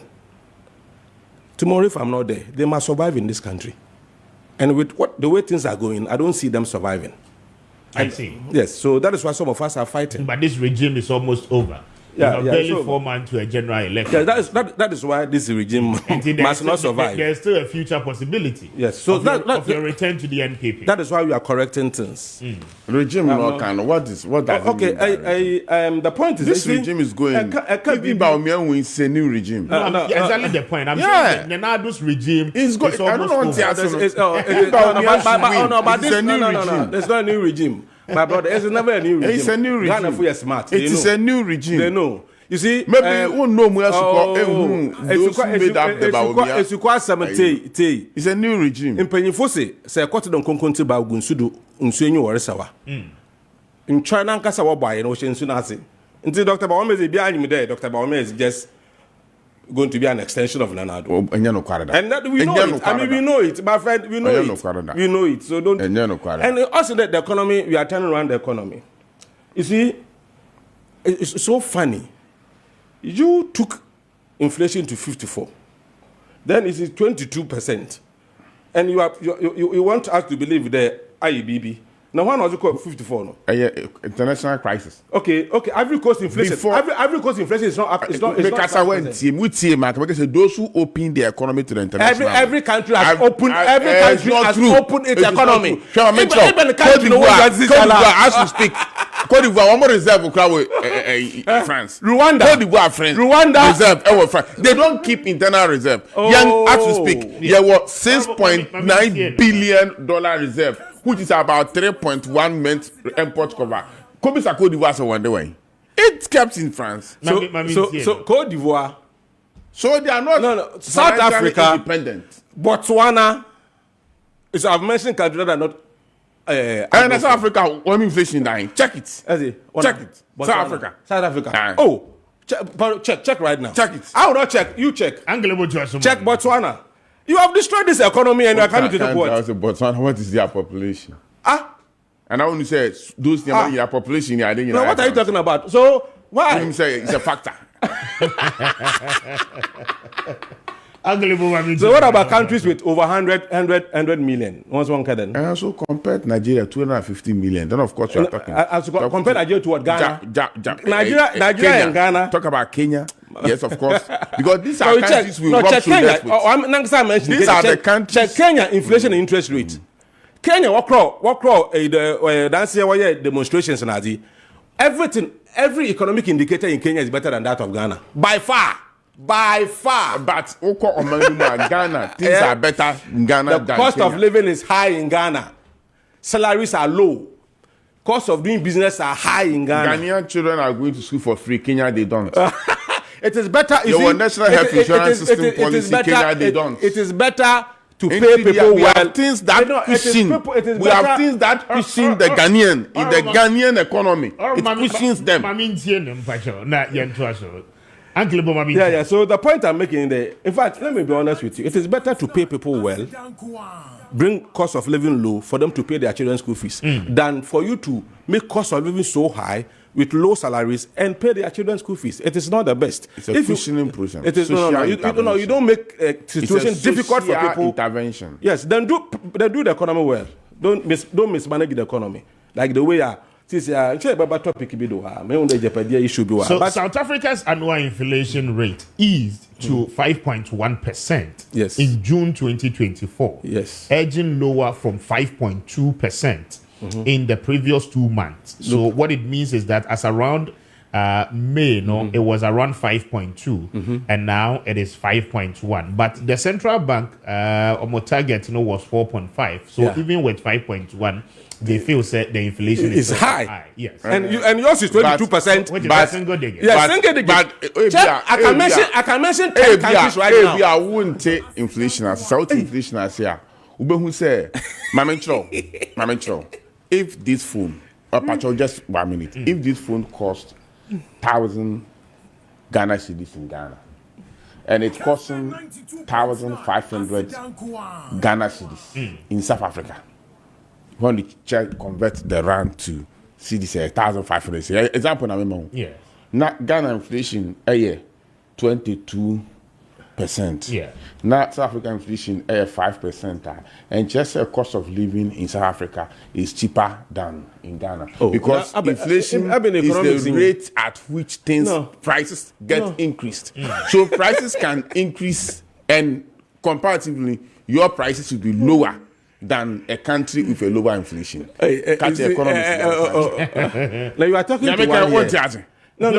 tomorrow if I'm not there, they must survive in this country. And with the way things are going, I don't see them surviving. I see. Yes, so that is why some of us are fighting. But this regime is almost over. Barely 4 months to a general election. Yeah, that is why this regime must not survive. There's still a future possibility. Yes, so of your return to the NPP. That is why we are correcting things. Regime what does it mean? The point is this regime is going. It's a new regime. Exactly the point. I'm saying the Nadu's regime is going. I don't want to answer. It's a new regime. There's not a new regime. My brother, it's never a new regime. It's a new regime. Ghana, we are smart. It is a new regime. They know. You see, maybe we know more support. Those who made up the Baobia. It's a new regime. In Penyifose, say kwati don konkonti ba gunsudu nsuenyu oresawa. In China nkasa wo boy no hyensu na ase. Nti Dr. Bawome is bia anyim there. Dr. Bawome is just going to be an extension of Nanado. And that we know it. I mean, we know it, my friend. We know it. We know it. So don't. And also that the economy, we are turning around the economy. You see, it's so funny. You took inflation to 54, then it is 22%, and you want us to believe the IEBB. Now, when was it called 54? No? International crisis. Okay. Ivory Coast inflation. Ivory Coast inflation is not up. It's not. Because those who open the economy to the international. Every country has opened. Every country has opened its economy. Even the country Cote d'Ivoire, as we speak. Cote d'Ivoire, one more reserve France. Rwanda. Cote d'Ivoire, France. Rwanda reserve. France. They don't keep internal reserve. As we speak, there was $6.9 billion reserve, which is about 3.1 months import cover. Cote d'Ivoire so one day. It's kept in France. So Cote d'Ivoire. So they are not no. South Africa independent. Botswana. So I've mentioned countries that are not. And South Africa, when inflation dying. Check it. Check it. South Africa. Oh, check right now. Check it. I will not check. You check. Check Botswana. You have destroyed this economy and you are coming to the court. Botswana, what is their population? And I want to say those their population. What are you talking about? So Why? Him say it's a factor. So what about countries with over 100 million? Once one can then. And also compared Nigeria 250 million. Then of course we are talking. Compare Nigeria to what Ghana? Kenya. And Ghana. Talk about Kenya. Yes, of course. Because these are countries we rub shoulders with. These are the countries. Check Kenya inflation and interest rate. Kenya what the dance year demonstrations and Azi. Every economic indicator in Kenya is better than that of Ghana. By far. But Ghana, things are better in Ghana the than cost Kenya. of living is high in Ghana. Salaries are low. Cost of doing business are high in Ghana. Ghanaian children are going to school for free. Kenya, they don't. It is better. Your national health insurance system policy, Kenya, they don't. It is better to pay people we well. have things that pushing. We have things that pushing the Ghanaian in the Ghanaian economy. It pushes them. Yeah. So the point I'm making there, in fact, let me be honest with you. It is better to pay people well, bring cost of living low for them to pay their children's school fees, than for you to make cost of living so high with low salaries and pay their children's school fees. It is not the best. It's a cushioning process. It is you don't make a situation difficult for people. Intervention. Yes, then do the economy well. Don't mismanage the economy like the way so South Africa's annual inflation rate eased to 5.1% yes. in June 2024, yes, edging lower from 5.2% in the previous 2 months. So what it means is that as around May, it was around 5.2, and now it is 5.1. But the central bank target was 4.5. So even with 5.1, they feel that the inflation is high. Yes, and yours is 22%. But I can mention 10 countries right now. I wouldn't take inflation as South inflation as here. Who say, Mamencho, if this phone, just 1 minute, if this phone cost 1,000 Ghana cedis in Ghana, and it's costing 1,500 Ghana cedis in South Africa. When the check convert the rand to cedis, 1,500. Example, yes. Now Ghana inflation a year 22%. Yeah. Now South Africa inflation 5%, and just the cost of living in South Africa is cheaper than in Ghana because inflation is the rate at which prices get increased. So prices can increase, and comparatively, your prices will be lower than a country with a lower inflation. Catch the economy. Now you are talking to one here. No,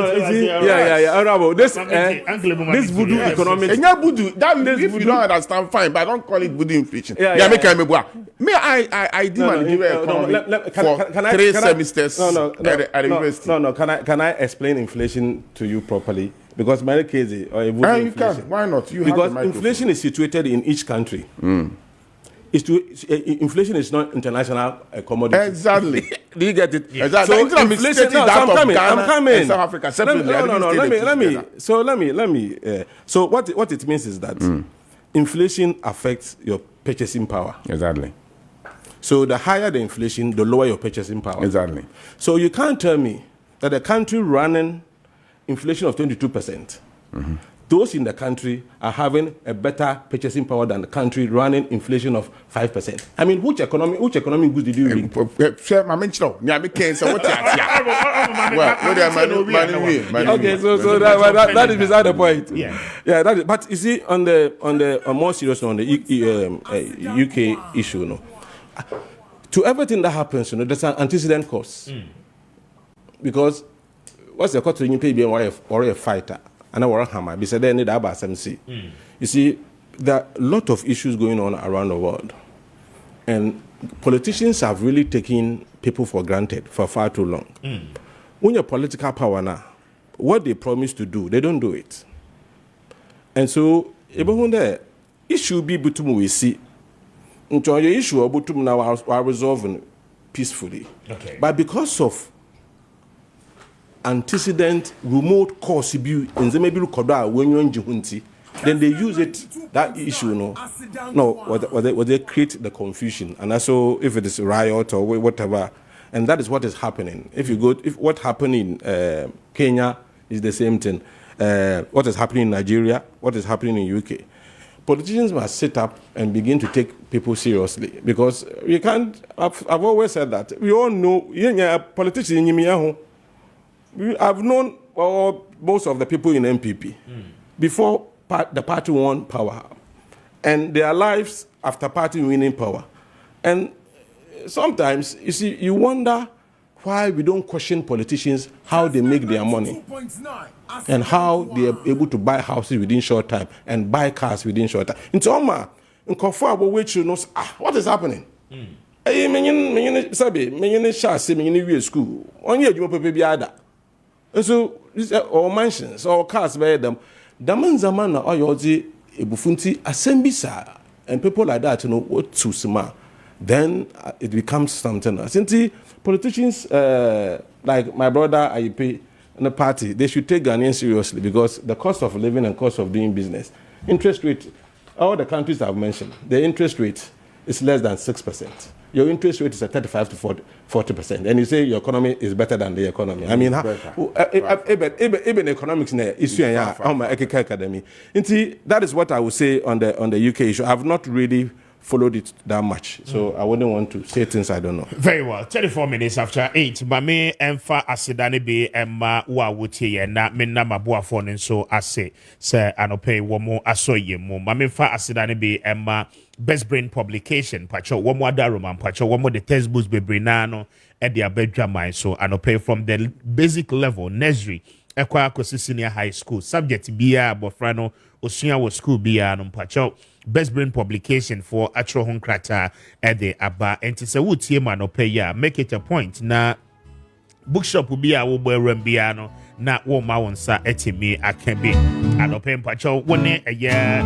honorable. This voodoo economics. If you don't understand, fine, but I don't call it voodoo inflation. I did managerial economy for 3 semesters at the university. Can I explain inflation to you properly? Because my case is you can. Why not? Because inflation is situated in each country. Inflation is not international commodity. Exactly. Do you get it? Yeah. Exactly. So inflation. No, I'm coming. South Africa separately. Let me. So what it means is that inflation affects your purchasing power. Exactly. So the higher the inflation, the lower your purchasing power. Exactly. So you can't tell me that a country running inflation of 22%. Those in the country are having a better purchasing power than the country running inflation of 5%. I mean, which economic goods did you read? Okay, so that is beside the point. Yeah. But you see, on the more serious note, on the UK issue, to everything that happens, there's an antecedent cause. Because what's the cost you pay or a fighter? And I want hammer. Be said they need about SMC. You see, there are a lot of issues going on around the world, and politicians have really taken people for granted for far too long. When you're political power now, what they promise to do, they don't do it. And so, even there, it should be between we see. Your issue between now are resolving peacefully. Okay. But because of antecedent remote cause in the maybe when you're in Jihunti, then they use it, that issue, what they create the confusion. And also, if it is a riot or whatever, and that is what is happening. If what happened in Kenya is the same thing. What is happening in Nigeria, what is happening in UK. Politicians must sit up and begin to take people seriously, because we can't. I've always said that. We all know, politicians. I've known most of the people in MPP before the party won power, and their lives after party winning power. And sometimes, you see, you wonder why we don't question politicians, how they make their money, and how they are able to buy houses within short time and buy cars within short time. In Toma, in Kofabo, which you know, what is happening? Hey, school. Only you baby ada. And so, all mansions, all cars by them. Daman Zamana or Yozi, Ebufunti, Asembisa, and people like that, you know, what to Sima. Then it becomes something else. And politicians like my brother IEP and the party, they should take Ghanaians seriously, because the cost of living and cost of doing business, interest rate, all the countries I've mentioned, the interest rate is less than 6%. Your interest rate is at 35 to 40%. And you say your economy is better than the economy. I mean, even economics is academy. That is what I would say on the UK issue. I've not really followed it that much, so I wouldn't want to say things I don't know. Very well. 34 minutes after 8. Mame emfa asidane be emma wa wutie na menna mabua phone so ase se anope womo asoye mo. Mame fa asidane be emma Best Brain Publication pacho womo adaroma pacho womo the textbooks be brinano e dia bedwa mai so anope from the basic level nursery ekwa akosi senior high school subject bia bofrano osua wo school bia no pacho Best Brain Publication for Atro Honkrata at the Abba and to say would ma no pay ya make it a point na bookshop will be a Rembiano na wo ma wonsa etimi akebi and open pacho one a year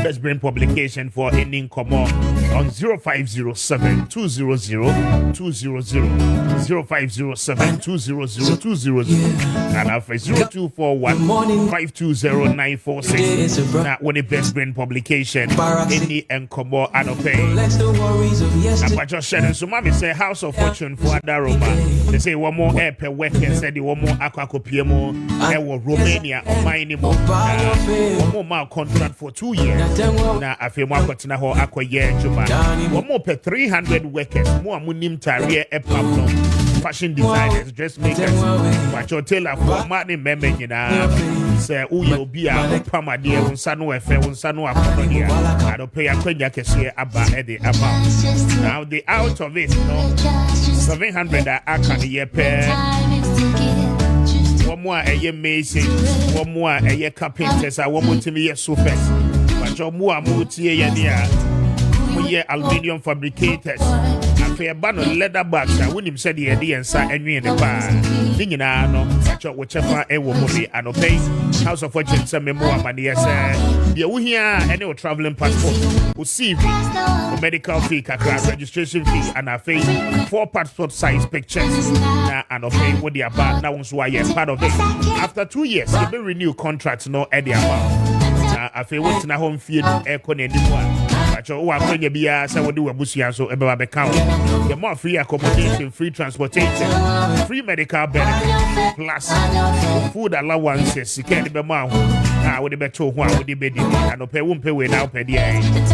Best Brain Publication for ending Komo on 0507 200 200 0507 200 200 and after 0241 520 946 now when the Best Brain Publication any and Komo and pay and just sharing so mommy say House of Fortune for Adaroma they say one more air per week and said one more aquacopiemo Romania or minimo one more contract for 2 years. Na afirma kwatina ho akoye juma one more per 300 workers more munim tare epam fashion designers dressmakers but your tailor for money member nyina say uye obi a pamade unsa no efe unsa no akonia I don't pay akwanya kese aba e the amount now the out of it no 700 aka the year per one more a mason one more a carpenters I want to be a sofas Jomo Amutie Yania, we are aluminium fabricators. And for a ban of leather bags, I wouldn't say the idea and say any in the bar. Dingina, no, such a whichever a woman and obey House of Fortune, some more money as the here any traveling passport, who CV, medical fee, registration fee, and a face 4 passport size pictures. And obey what they are bad now, so I am part of it. After 2 years, you will renew contracts, no Eddie amount. I feel what's na home field aircon anymore. But you are going to be a so do a busia so about the count. The more free accommodation, free transportation, free medical benefit, plus food allowances. You can't be more. I would be told one would be and no pay won't pay without pay the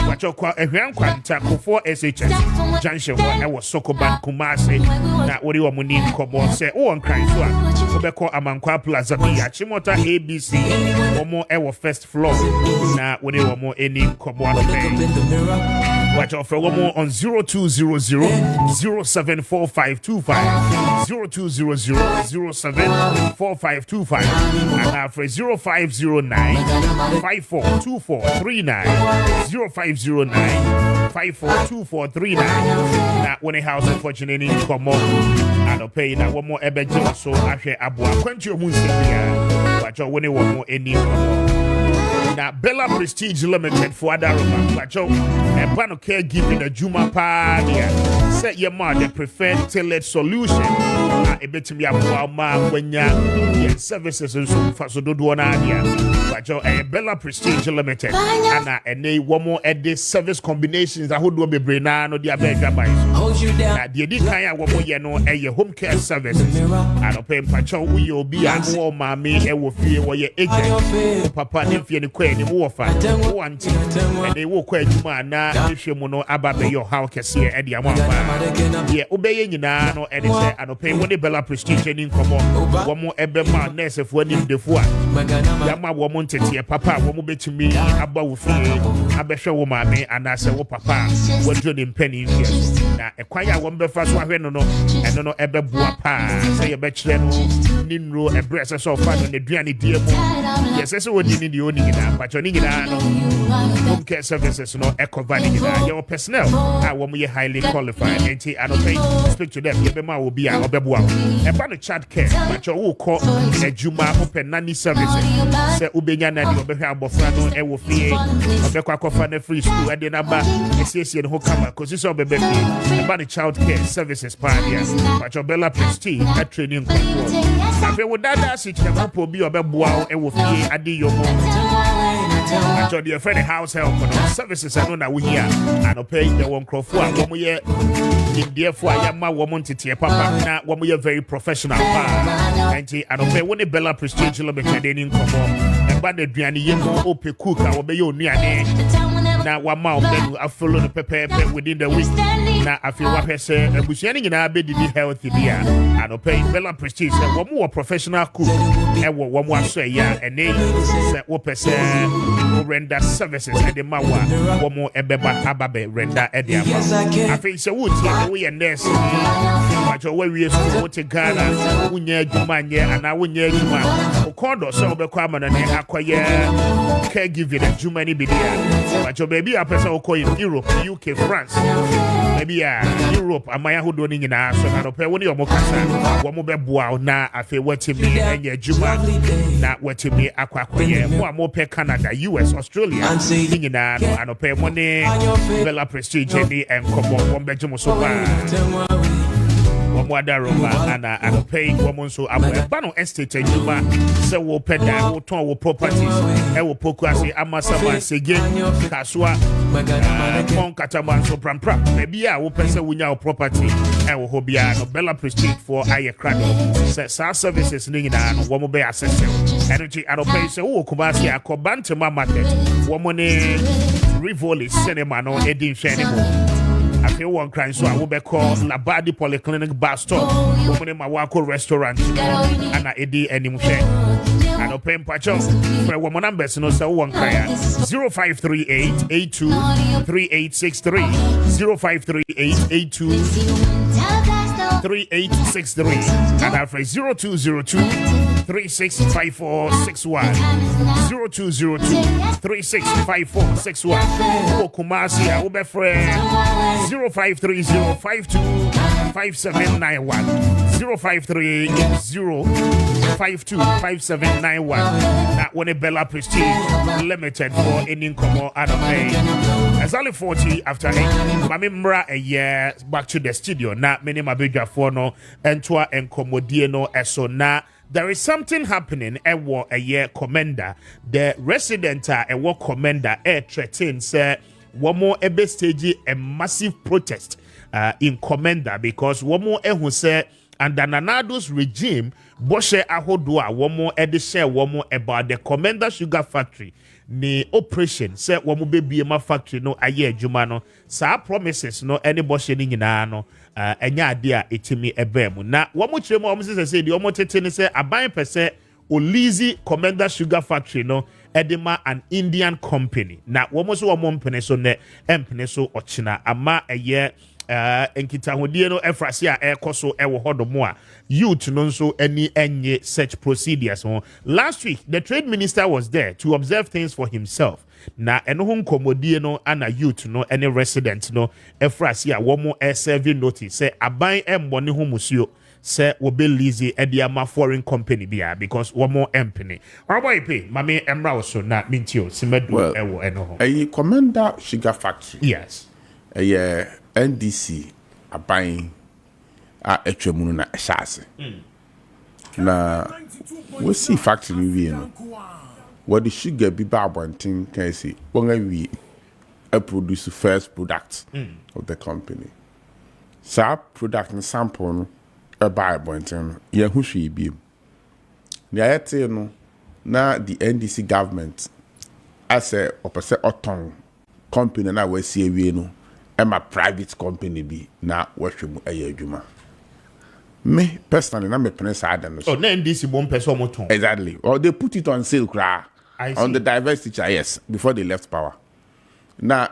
but you quite a grand quantum for SHS Junction. I was Sokoban Kumasi. Not what you want to come on say, oh, I'm crying. So I call Amankwa Plaza Chimota ABC or more our first floor. Now, when you want more any come on watch out for one more on 0200 074525 0200 074525 and after 0509 542439 0509 542439 now when a House of Fortune any come on and I'll pay that one more ebejo so I share abua quench your moon watch out when you want more any now Bella Prestige Limited for Adaroma, Pacho, and Bano caregiving a Juma Padia. Set your mind the preferred tailored solution. A bit to me about when your services and so far so do one idea. But a Bella Prestige Limited and a one more at this service combinations that would be Brennan or the Abega by the Edikaya one more a home care services. I don't pay Pacho, you'll be a more mammy, and will feel what your agent, Papa, if you're the queen, the warfare, one thing, and they will quite man if you know about your house, Cassia, and the amount. Yeah, obeying you now, and it's I don't pay money Bella Prestige in common. One more ever man, nurse if one in the four. Yama woman to your papa, one bet to me about fear. I bet show mammy, and I say, oh, papa, what you in penny here. Now, a quiet one before I know, and no ever boapa, say a bachelor, Ninro, a breast of fun on the Driani dear. Yes, that's what you need the only but you're needing home care services, no echo value. Your personnel, I want me highly qualified, and I don't pay, speak to them, Yabema will be our Bebua. A pan of chat care, but your who call a Juma open nanny services. Say Ubeyana, the Obeha Bofano, and will fee, Obeka Fan free school, and then about association who come because it's all baby. A pan of child care services, pioneer, but your Bella Prestige, a training control. If you would that sit, the couple be a Bebua, and will fee, Adi your mom. The friendly house help services I know that we here and pay the one crop for one year in dear for Yama woman to tear papa now 1 year very professional and pay one Bella Prestige Limited in come and by the Driani Yemo open cook I will be your near now 1 month then I follow the pepper within the week now I feel what I say and we sharing in our bed to be healthy dear and pay Bella Prestige one more professional cook and one more say yeah and they say what render services at the Mawa, one more Ebeba Ababe render at the Ama. I think so wood we and this but your way we are to Ghana, Unya Jumanya, and I wouldn't hear Juma. Okondo, so be common and acquire caregiving and Jumani be there. But your baby, a person will call in Europe, UK, France. Maybe Europe, and my who doing in our son, and pay one of your Mokasa, one more beboa, now I feel what to me and your Juma, not what to me, Aquaquia, more per Canada, US, Australia, singing and pay money, Bella Prestige, and come on, one bedroom so bad. And I'm paying woman so I'm a banner estate and you say we'll pay that will turn properties and will poke us a Amasama again Kaswa Monkataman so pram maybe I will pay win our property and will hobia no Bella Prestige for higher credit says our services ning and one will be accessible energy I don't pay so Kumasi a Kobantama market woman Rivoli cinema no Edin Shanimo. I feel one crying, so I will be called Labadi Polyclinic Bar Store, woman in my Wako restaurant, and I Eddie and Mushe. I don't pay Pacho for a woman numbers, no so one cry 0538 82 3863 0538 82 3863 and I pray 0202 365461 0202 365461 Kumasi I will be friend 0530525791 0530525791 that one a Bella Prestige Limited for any income I don't pay as only 40 after 8 Mamimra a year back to the studio not many my big for no and to and comodieno eso na there is something happening at war a year commander the resident a war commander air threaten say one more ebe stage a massive protest in commander because one more who say under Nanado's regime Boshe Ahodua one more share one more about the commander sugar factory ni operation say one more baby ma factory no aye adwuma no sa promises no any Boshe ni nyina no enya ade a etimi ebem na one more chemo omo say the omo tete ni say aban pese Olizi Commander Sugar Factory no edema an Indian company na womo so womo mpene so ne empene so ochina ama eye enkita hodie no efrase a ekoso ewo hodomo a youth no nso any enye such procedures. Last week the trade minister was there to observe things for himself na eno ho nkomodie no ana youth no any resident no efrase a womo serving notice say aban embone ho musuo say we be lazy ediama foreign company bia because one more empany oboy pay mame emra so na mintio simedu ewo eno ho Commander Sugar Factory yes NDC aban a etwa mu na ehase na we see factory we no what the sugar be ba abonten can say won awie a produce first product of the company sa product and sample no e ba abonten ye hu hwe bi na yete no na the NDC government as a opese oton company na we see awie no e ma private company bi na wahwe mu aye adwuma me personally na me pene adam so na NDC bon person moton exactly or they put it on sale cra on the diversity yes before they left power. Now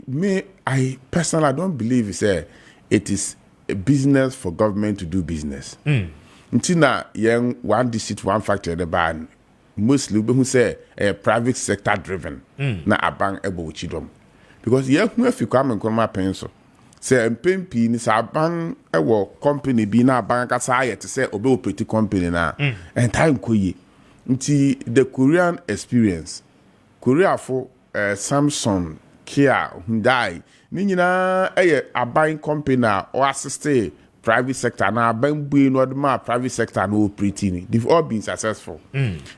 me I personally don't believe it is a business for government to do business until now young one district one factory the ban mostly who say a private sector driven na abang ebo chidom because yeah who if you come and come pencil say mpempi ni sa abang ewo company bi na abang kasa ayet say obe operate company na and time koye nti the Korean experience Korea for Samsung Kia Hyundai ni nyina abang company or assist private sector na abang bu no ma private sector no operate ni they've all been successful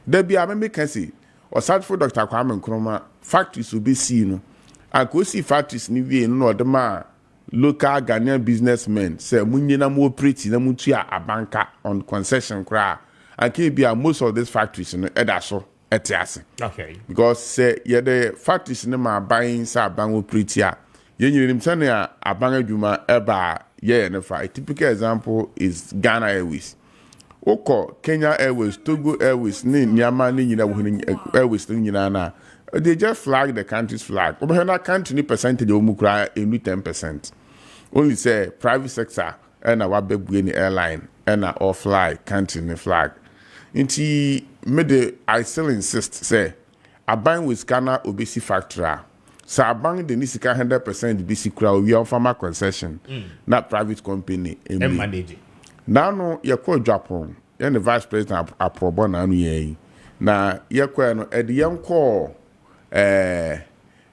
there be amembe can say or start for Dr. Kwame Nkrumah factories will be seen no and go see factories ni we no the ma local Ghanaian businessmen say munyina mo operate na mutu a abanka on concession kra and can be most of these factories in Edaso etiase. Okay. Because say the factories in ma buying sa bango pretia. Yen nim say na abanga dwuma eba ye na fa. A typical example is Ghana Airways. Oko Kenya Airways, Togo Airways, ni nyama ni nyina wo Airways ni nyina na. They just flag the country's flag. Over here na country ni percentage o mu kra enu 10%. Only say private sector and a wabebu any airline and a all fly country ni flag. Inti I still insist say abang with Ghana obesi factory. So abang the nisika 100% BC kra we on farmer concession. Not private company and manage. Now no ye call Japan. You're the vice president aprobo na anu ye. Na ye kwa no e de yan call 8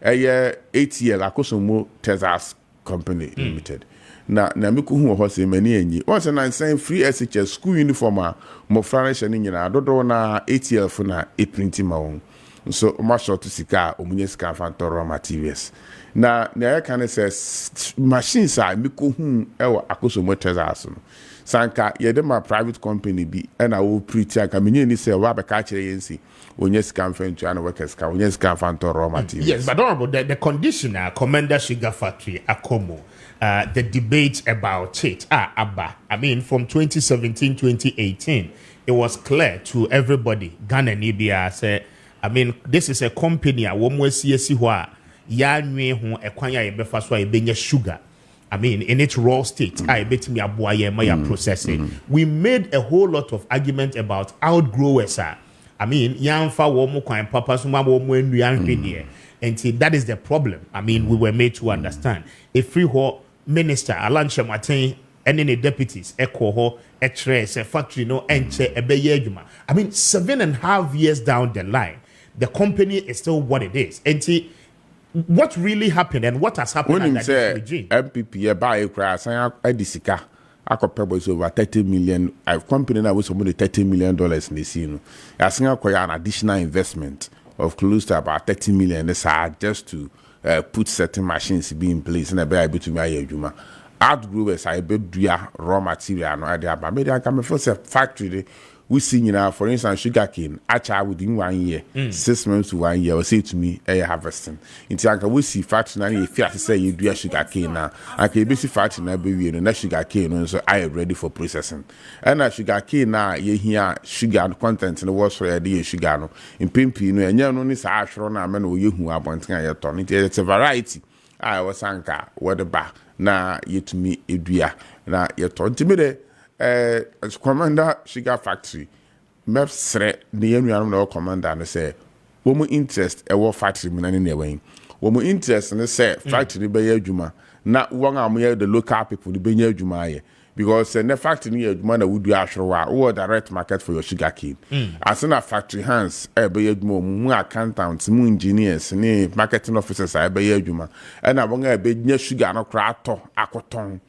akosomo Texas company limited. Na me ko hu ho se mani anyi once na nsan free SHS school uniform a mo franish ni nyina dodo na ATL fo na e printing ma won so ma short sika omunye sika fantoro materials na ya kan say machines a me ko hu e wa akoso mo Texas no sanka ye de ma private company bi e na wo print aka menye ni say wa be ka kire yensi onye sika mfentu ana workers ka onye sika fantoro materials. Yes, but honorable the conditioner Commander Sugar Factory Akomo the debate about it, Abba. I mean, from 2017, 2018, it was clear to everybody, Ghana and India, say, I mean, this is a company, a woman CSC who yanwe who acquire a befaswa a benya sugar. I mean, in its raw state, I bet me a boy maya processing. We made a whole lot of argument about outgrowers. I mean, yanfa womo kwa papa suma womo en here. And see, that is the problem. I mean, we were made to understand. A free Minister Alan Shamatin and any deputies echo ho a trace a factory no enche a beyejuma. I mean 7.5 years down the line, the company is still what it is. And see what really happened and what has happened when at that regime. MPP buy a crash Edisika Akopebo is over 30 million. A company that was about $30 million in the scene. I think an additional investment of close to about 30 million just to put certain machines be in place and be able to make a juma. Outgrowers I be raw material no idea but maybe I can first a factory we see for instance sugarcane actually within 1 year 6 months to 1 year will say to me harvesting into I we see factory na if you say you do sugarcane now I can be see factory na be we no sugarcane so I am ready for processing and sugarcane na you hear sugar content in the was for the sugar no in pimpi no enya no ni sa ahworo na me no ye hu abonten ayeto it's a variety I was anka what the ba na yetumi edua na yeto ntimide Commander Sugar Factory mepsre the yenuanum na commander no say wo mu interest e wo factory mu na ne newen wo mu interest no say factory be ya adwuma na won am the local people be nya adwuma aye because the factory near man would do ashrawa or direct market for your sugar cane. As in a factory hands, be more accountants, more engineers, marketing officers, I be juma. And I want a big near sugar no crato, aquaton,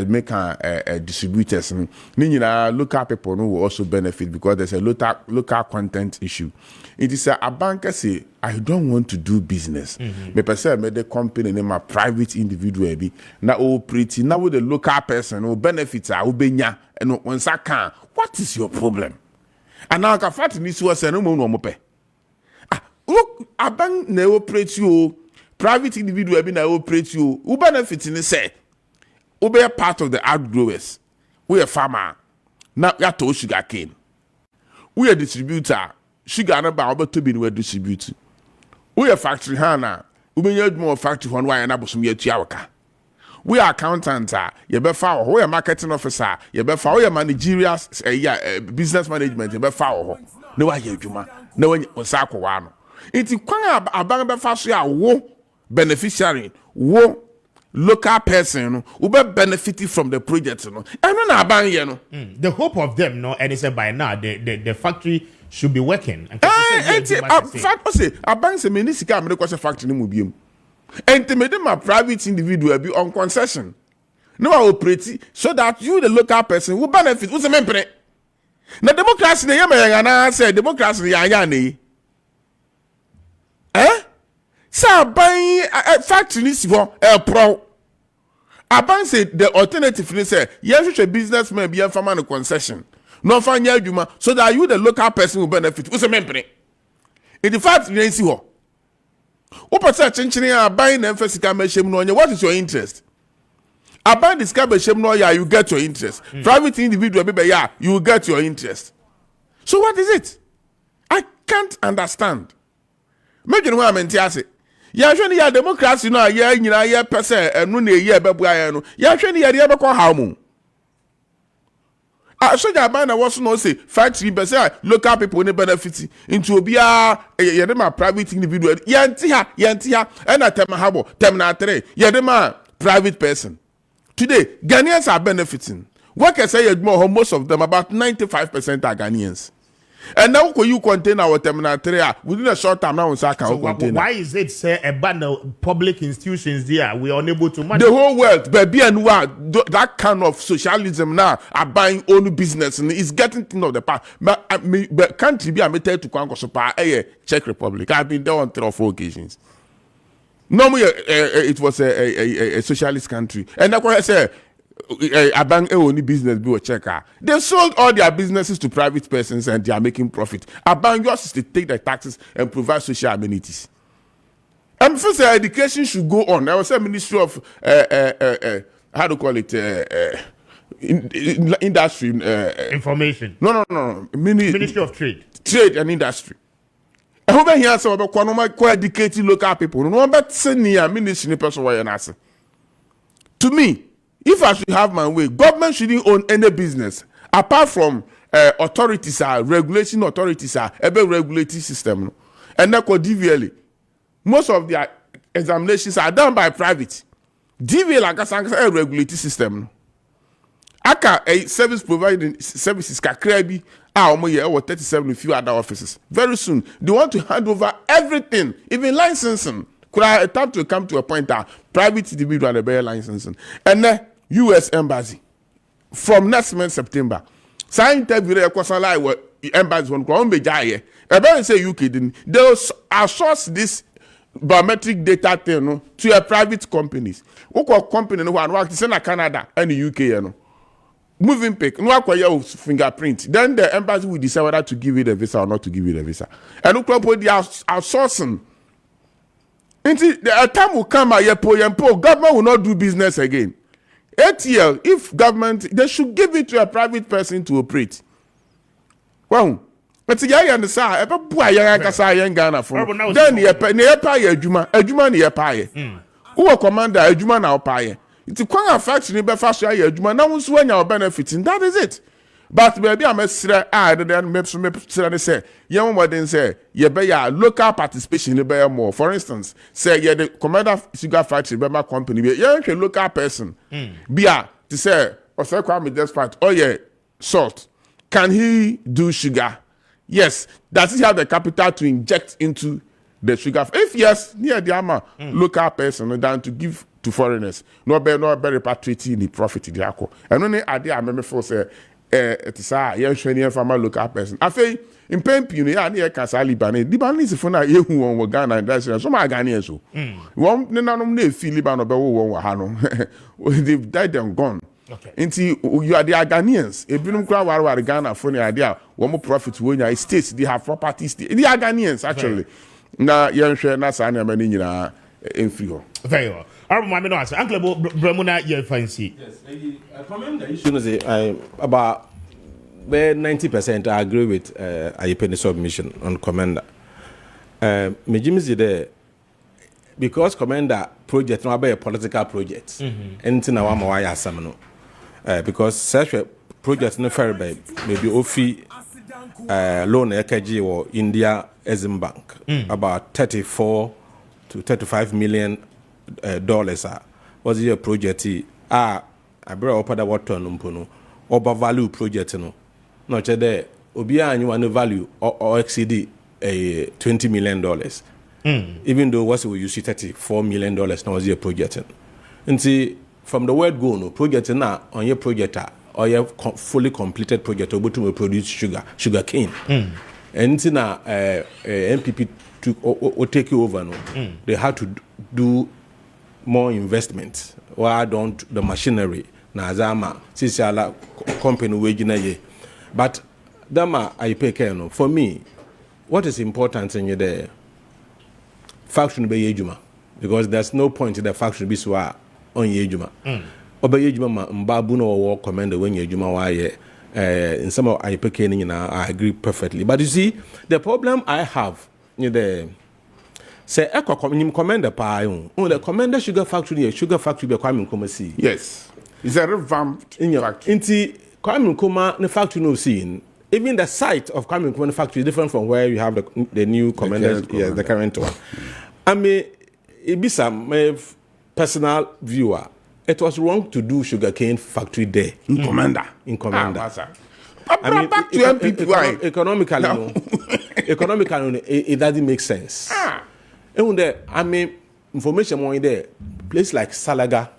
make distributors. Meaning, local people who will also benefit because there's a local content issue. It is a banker say, I don't want to do business. Me person made the company name a private individual be na pretty now with the local person who benefits are ubenya and once I can. What is your problem? And now I fact this was no more pay. Look, a bank na operate you private individual be na operate you who benefits in the say who be a part of the outgrowers. We a farmer now we are to sugar cane. We a distributor sugar na ba to be we distribute. We a factory hana we be more factory one why and abusum ye tuawaka. We are accountants, you be foul. We are marketing officer, you be foul. We are managerial, business management, you be foul. No why you juma, no one on sako wano. It's kwanga abang be fast ya wo beneficiary, wo local person who be benefiting from the project. No, and no abang ye no. The hope of them, no, and it's by now the factory should be working. Fact say abang se menisika me kwase factory ni mubiem. And to make them a private individual be on concession. No operate so that you, the local person, will benefit. Who's the member? Now democracy the yama say democracy the so buying a factory is for a pro. Aban said the alternative is say yes, a businessman be a farmer on concession. No find your so that you, the local person, will benefit. Who's the member? In the fact, you see what. What is buying emphasis? What is your interest? I buy this you get your interest. Private individual, you will get your interest. So what is it? I can't understand. Imagine what I'm saying. Yeah, actually, democracy, yeah, person, and no, yeah, babu, yeah, actually, yeah, how so that man was no say factory person local people ne benefit into obia yedema private individual yantia and at habo terminal 3 yedema private person. Today Ghanaians are benefiting. What can say most of them about 95% are Ghanaians. And now you contain our terminal 3 within a short time now so why is it say about public institutions there we are unable to manage the whole world baby and that kind of socialism now are buying own business and it's getting thing of the past but country be admitted to Congo Czech Republic. I've been there on 3 or 4 occasions. Normally it was a socialist country and that's why I say a bank only business be a checker. They sold all their businesses to private persons and they are making profit. A bank yours is to take the taxes and provide social amenities. And first, education should go on. I was a ministry of how to call it industry information. No. Ministry of Trade and Industry. I hope here some about educated local people. No but senior ministry person why you to me. If I should have my way, government shouldn't own any business apart from authorities regulation authorities every regulatory system. And that's called DVLA. Most of their examinations are done by private. DVLA like a regulatory system. Aka a service providing services kakrebi or 37 few other offices. Very soon they want to hand over everything, even licensing. Could I attempt to come to a point that private individual and bear licensing and then U.S. Embassy from next month September. Sign interview embassy one be jaye. About say UK didn't. They'll outsource this biometric data thing to a private companies. What company no one work in Canada and the UK moving pick no acquire fingerprint. Then the embassy will decide whether to give you the visa or not to give you the visa. And look what they are outsourcing. Until the time will come government will not do business again. ATL, if government, they should give it to a private person to operate. Well, but you understand, if a boy young Ghana from then near pay Juma near pay. Who commander a Juma now pay. It's a quite a factory be fast Juma now when you're benefiting. That is it. But maybe I must say, then maybe say, young one say, you be your local participation in the more. For instance, say, the commander sugar factory, be my company, be a local person. Be a to say, or say Kwame just fact. Oh yeah, salt. Can he do sugar? Yes. Does he have the capital to inject into the sugar? If yes, near the ama local person than to give to foreigners. No be repatriating the profit the alcohol. And only idea I remember for say it is a young Shanian farmer local person. I say in Pempi, you know, I can say Libanese for now, you who Ghana and that's so my Ghanaians. So one, no, feel Liban or Hano. They've died and gone. Okay. Until you are the Ghanaians. If you don't cry Ghana for the idea, one more profit when you states, they have properties. They are Ghanaians actually. Now, young share Nasana Manina in Frio. Very well. I'm no answer. Uncle Bramuna, you fancy. Yes, I comment the issue is about 90%. I agree with Ayepe's submission on Commander. Me Jimmy there because Commander project not be a political project. Anything I want why asam no. Because such a project no fair by maybe Ofi loan EKG or India Exim Bank about 34 to 35 million dollars was your project I brought up the water no over value project no not there obi anyu one value or exceed $20 million even though was we use $34 million now was your project and see from the word go no project now on your project or your fully completed project able to produce sugar cane and now MPP to or take you over no they had to do more investment why don't the machinery na azama sisi ala company wage na ye but dama I pay care no for me what is important in the factory be yejuma because there's no point in the factory be so on yejuma oba yejuma ma mbabu no wo commend when yejuma wa ye in some of I pay care I agree perfectly but you see the problem I have in the say echo commander pa the commander sugar factory be Kwame Nkrumah see Yes. It's a revamped factory. Inti Kwame Nkrumah the factory no seeing even the site of Kwame Nkrumah factory is different from where you have the new commander the current one. I mean it be some personal viewer it was wrong to do sugarcane factory there in Commander. I mean economically it doesn't make sense. And there, I mean, information more in there. Place like Salaga.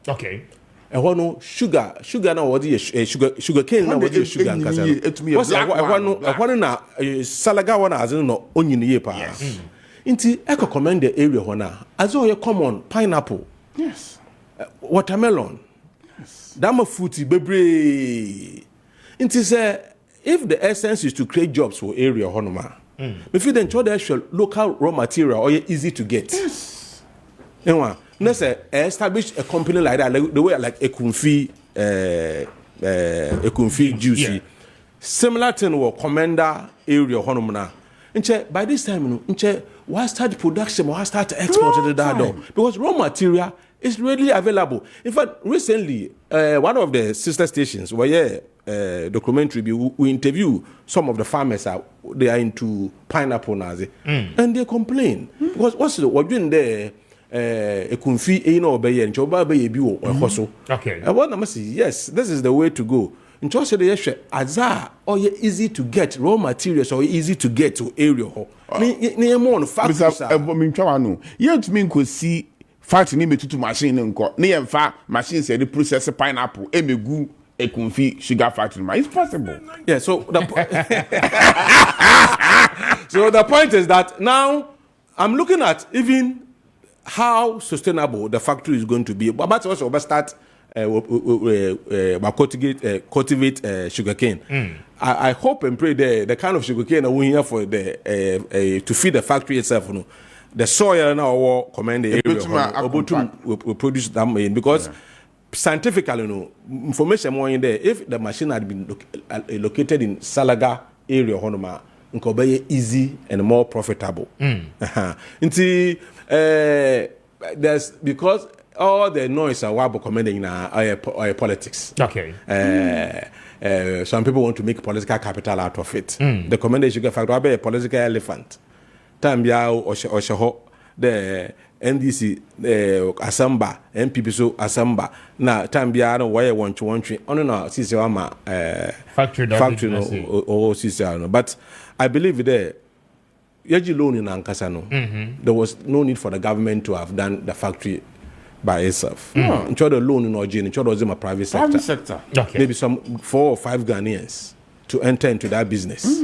Okay. And one no sugar now what is sugar cane now what is sugar and kasano. What's I want na Salaga one as no onion ye pa. Yes. Inti echo commend the area hona. As all common pineapple. Yes. Watermelon. Yes. Dama fruity bebre. Inti say if the essence is to create jobs for area honoma. If you then show the actual local raw material or easy to get. Yes. You know, let's say establish a company like that, like the way like Ekunfi juicy. Yeah. Similar to what Commander area honomana. By this time, why start production or why start to export to the door? Because raw material is readily available. In fact, recently, one of the sister stations where documentary we interview some of the farmers they are into pineapple nazi and they complain because what's what doing there a confee obey and choba be bi wo hoso okay and what I say yes this is the way to go in just the issue azar or easy to get raw materials or easy to get to area ho ni more factories no yet mean ko see factory ni metutu machine nko na yemfa machine say the process pineapple emegu a confit sugar factory. It's possible. Yeah, so so the point is that now I'm looking at even how sustainable the factory is going to be. But that's also about start cultivate sugarcane. I hope and pray the kind of sugarcane that we here for the to feed the factory itself. You know, the soil now will command the area. We produce that because. Scientifically, no information more in there. If the machine had been located in Salaga area, honoma, it could be easy and more profitable. There's because all the noise are what commending in our politics. Okay. Some people want to make political capital out of it. The commendation sugar factor be a political elephant. Time biao or the NDC Asamba, MPP so Asamba. Na time biara why one on no sisi ama factory no or sisi no. But I believe there yaji loan in Ankasa no. There was no need for the government to have done the factory by itself. Enjoy the loan in Ojin, enjoy was in a private sector. Okay. Maybe some 4 or 5 Ghanaians to enter into that business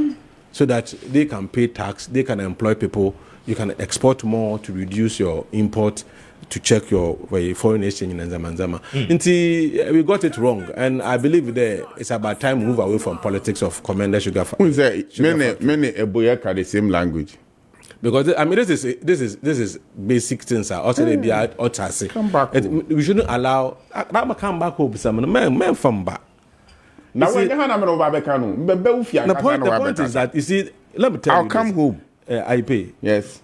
so that they can pay tax, they can employ people, you can export more to reduce your import, to check your foreign exchange in Nzama. Until we got it wrong, and I believe there it's about time we move away from politics of Commander Sugar Factory. Many Eboyeka the same language. Because I mean, this is basic things. Also, they be out. Come back. We shouldn't allow. Come back home. Some men from back. Now when you have the point is that you see. Let me tell you. I'll come home. I pay. Yes.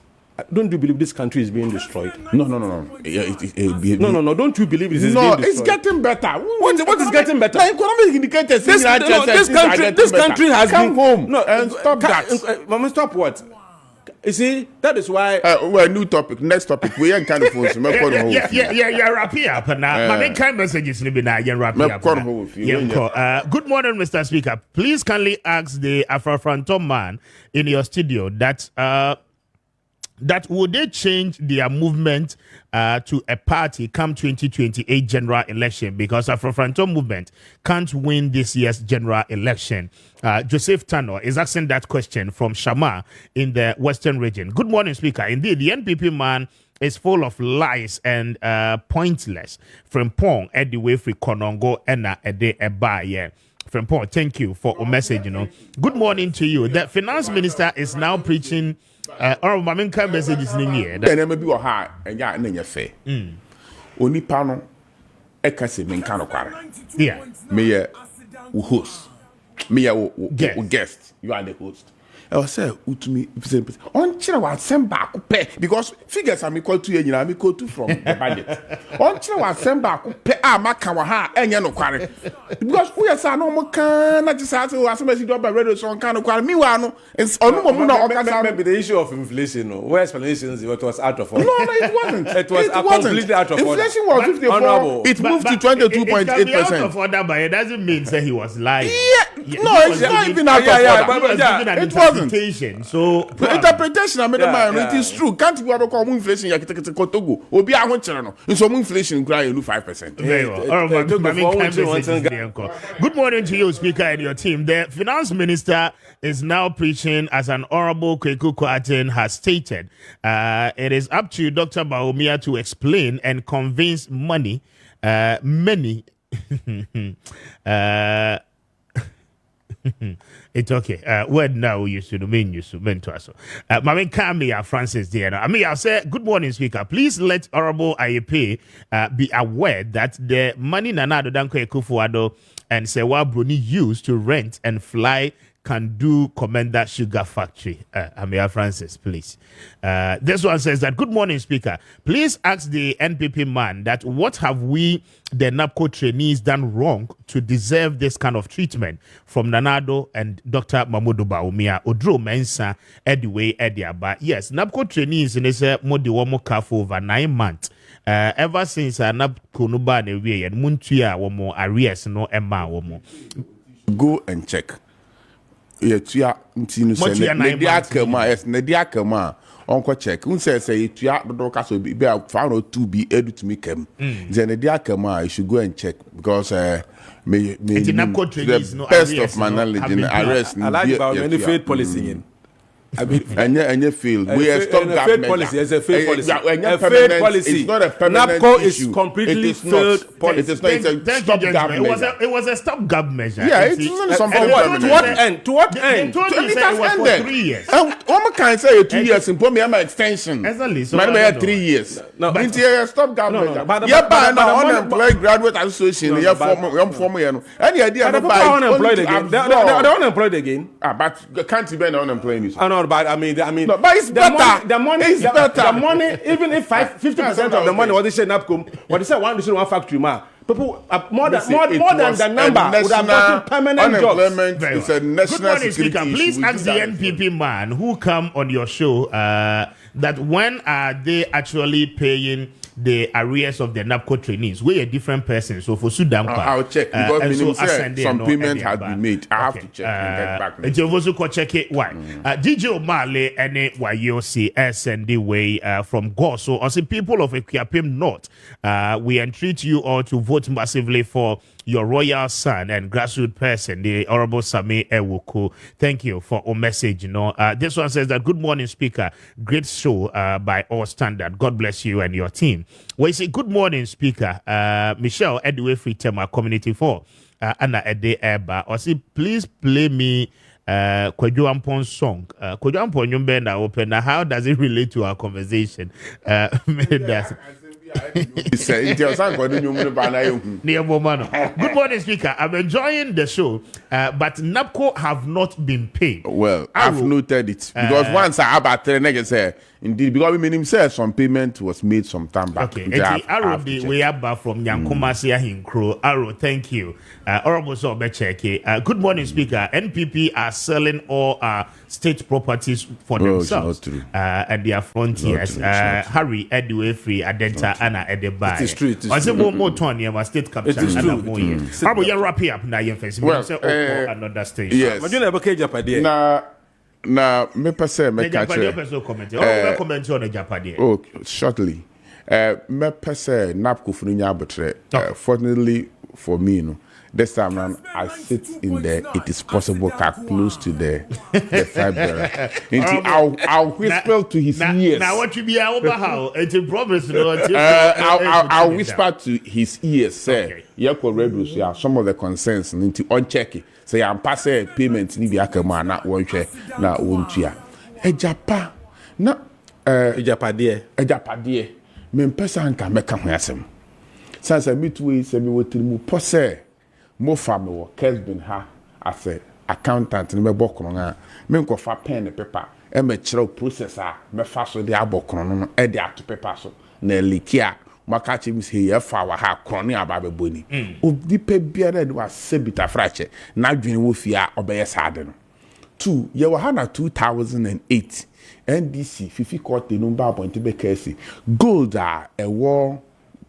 Don't you believe this country is being destroyed? No. No. Don't you believe this is being destroyed? It's getting better. What is getting better? Economic indicators. This country has come been, home. No, and stop that. Mama, stop what? You see, that is why. Well, new topic. Next topic. We ain't kind of phones. Yeah, wrap it up. Now, my main kind messages will be now. Yeah, wrap it up. Good morning, Mr. Speaker. Please kindly ask the Afro-Frantom man in your studio that would they change their movement to a party come 2028 general election, because Afro-Frantom movement can't win this year's general election. Joseph Tano is asking that question from Shama in the Western region. Good morning, Speaker. Indeed, the NPP man is full of lies and pointless. From Pong, Eddie Wefri Konongo, Ena Ede Eba, yeah. From Pong, thank you for a message, Good morning to you. The finance minister is now preaching or my main kind message is in here. Then maybe or high and ya in your face. Only panel ekase men kind of quarry. Yeah. Me host. Me guest. You are the host. I was say to me on chira wa send back pay because figures are equal to you I'm equal to from the budget. On chira wa send back pay maka wa ha enya no kware. Because we are say no mo kan na just say was message do about radio so kan no kware me wa no onu mo na okasa maybe the issue of inflation no where explanations it was out of order. No, it wasn't. It was completely out of order. Inflation was 54. It moved to 22.8%. Out of order, but it doesn't mean say he was lying. No, it's not even out of order. It wasn't. So the interpretation I made it is true. Can't you ever call inflation? Kotogo will be a channel. In some inflation, cry 5%. Very well. Good morning to you, Speaker, and your team. The finance minister is now preaching, as an honorable Kweku Kwame has stated. It is up to Dr. Bawumia to explain and convince many. It's okay. Word now you should mean to us. Mami Kamia Francis there. I mean, I'll say good morning, Speaker. Please let Honorable IAP be aware that the money Nanado Danko Ekufuado and Sewa Bruni used to rent and fly can do Commander Sugar Factory. Amia Francis, please. This one says that, good morning, Speaker. Please ask the NPP man that what have we, the NAPCO trainees, done wrong to deserve this kind of treatment from Nanado and Dr. Mamudu Bawumia, Odro Mensa, Ediway, Ediaba. Yes, NAPCO trainees in this Modi Womo for over 9 months. Ever since NAPCO Nuba Newe and Muntia Womo Arias no Emma Womo. Go and check. Yetua ntinu se ne dia kama onko check unse say yetua do ka so be found 2 be edu to me kem then ne dia kama you should go and check because me the best of my knowledge in arrest I like about any faith policy in I mean, and you feel we have stopped that faith policy. It's a faith policy. A faith policy. It's not a permanent NAPCO issue. is completely failed policy. It is not. It's a stop-gap measure. It was a stop-gap measure. Yeah, it's only something. To what end? To what end? They told you it was for 3 years. One can say 2 years in Pomi am extension. Exactly. So maybe 3 years. No, it's a stop-gap measure. Yeah, but unemployed graduate association. Yeah, former. Any idea? They're unemployed again. They're unemployed again. But can't even unemployed. I know, but I mean. No, but it's better. The money is better. The money, even if 50% of the money was in NAPCO, what they say one factory, people more than the number would have gotten permanent jobs. It's a national security issue. Please ask the NPP man who come on your show that when are they actually paying the arrears of the NAPCO trainees? We're a different person. So for Sudan, I'll check because minimum some payment has been made. I have to check and get back. You also check it. Why? DJ O'Malley and YOC SND way from Go. So as the people of Equiapim North, we entreat you all to vote massively for your royal son and grassroots person, the Honorable Sami Ewuku. Thank you for your message. This one says that good morning, Speaker. Great show by all standard. God bless you and your team. We say good morning, Speaker. Michelle Edway Free Tema Community 4. Anna Ede Eba. Or say please play me Kwejo Ampon song. Kwejo Ampon Nyumbe na open. How does it relate to our conversation? Good morning, Speaker. I'm enjoying the show, but NAPCO have not been paid. Well, I've noted it because once I about say indeed because we mean himself some payment was made some time back. Okay, Arrow the way up from Yankumasia Hinkro. Arrow, thank you. Honorable Sobecheke. Good morning, Speaker. NPP are selling all state properties for themselves and their frontiers. Harry Edway Free Adenta Anna Edebai. It is true. I say more Tony, my state captain. It is true. How about you wrap it up now? You another station. Yes. But you never cage up idea. Na me pese me catch. Comment on the Japadi. Oh, shortly. Me pese NAPCO funya abetre. Fortunately for me, no. This time around, I sit in there. It is possible close to the fiber. I'll whisper to his ears. Now what you be over how? It's a promise. I'll whisper to his ears. Say, yeah, some of the concerns need to uncheck it. Say, I'm passing payment. Ni biaka ma na one share na one chia. Ejapa na ejapade. Me mpesa anka meka ho asem. Sansa mitwe se me wotirimu pose. Mo family wo Kessben ha as a accountant ni me bokron a me nkofa pen and paper e me kire processor me fa so de abokron no e de ato paper so na likia maka che mi say e fa wa ha krone aba be boni obi pe biara de wa sebita frache na dwene wo fia obeye sade no 2 ye wa ha na 2008 NDC fifi court no ba point be kesi gold a war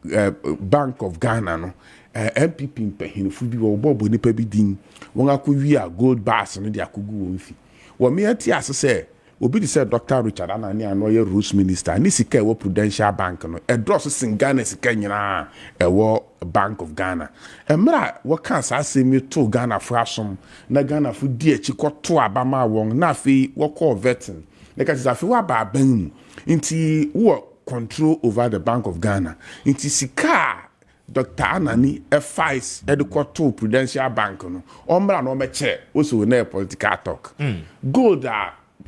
Bank of Ghana no MPP mpehinifu bi wo bobo nipa bi din won akowi a gold bars no de akogu won fi wo me ati asese obi di say Dr. Richard Anani ano ye Rose Minister ni sika e wo Prudential Bank no e drop sin Ghana sika nyina e wo Bank of Ghana emra wo kan sa asemi to Ghana fo asom na Ghana fo di echi kwoto abama won na afi wo call vetting na ka afi wa ba ban nti wo control over the Bank of Ghana nti sika Dr. Anani F5 Educator Prudential Bank no omra no meche also na political talk gold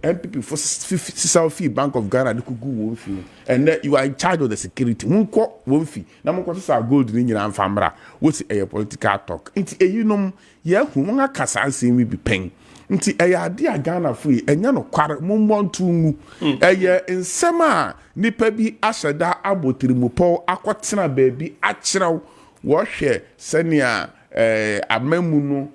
MPP for South Bank of Ghana de kugu won fi and you are in charge of the security wonko won fi na monko sa gold ni nyina mfamra what a political talk nti eyinom ye hu won akasa ansem bi pen nti ade a Ghana free enya no kware mummontu ngu nsem a nipa bi ahyeda abotirimu pɔw akɔtena baabi akyerɛw wɔhwɛ sɛnea amamu no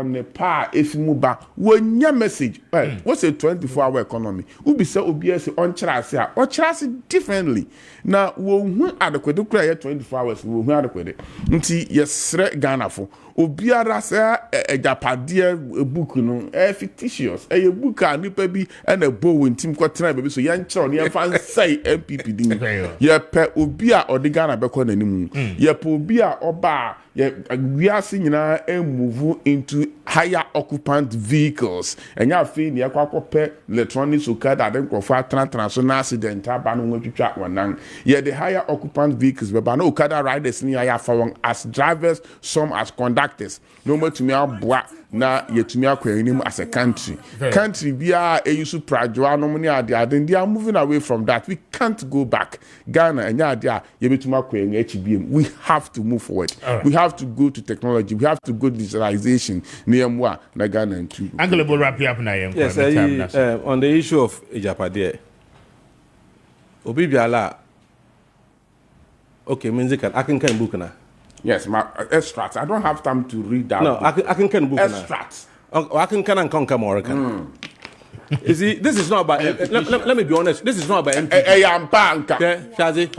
ne pa efimu ba wonya message what's a 24-hour economy ubi say obi ase on kyerase a o kyerase differently na wo hu adekwede kura ye 24 hours wo hu adekwede nti yesre Ghana fo obiara say ejapade book no fictitious e book a nipa bi na bo wontim kwotena be so yan kyerɛ ne fan say MPP din ye pe obi a odi Ghana be kɔ nanim ye pe obi a oba ye wiase nyina move into higher occupant vehicles and ya fi ne yakwakope electronics okada den kofa transnational accident aba no nwatwitwa wanan ye the higher occupant vehicles be ba no okada riders ni ya fa won as drivers some as conductors no more to me aboa na yetumi akwanim as a country bia eyusu prajoa no money ade they are moving away from that. We can't go back. Ghana and ade ye betumi akwanim HBM. We have to move forward. We have to go to technology. We have to go to digitalization near moi na Ghana and too. Uncle will wrap you up now. Yes, on the issue of Ejapade. Obi biala. Okay, means I can book na. Yes, my extracts. I don't have time to read that. No, I can book extracts. I can conquer more. You see, this is not about. Let me be honest. This is not about MP. Shazi.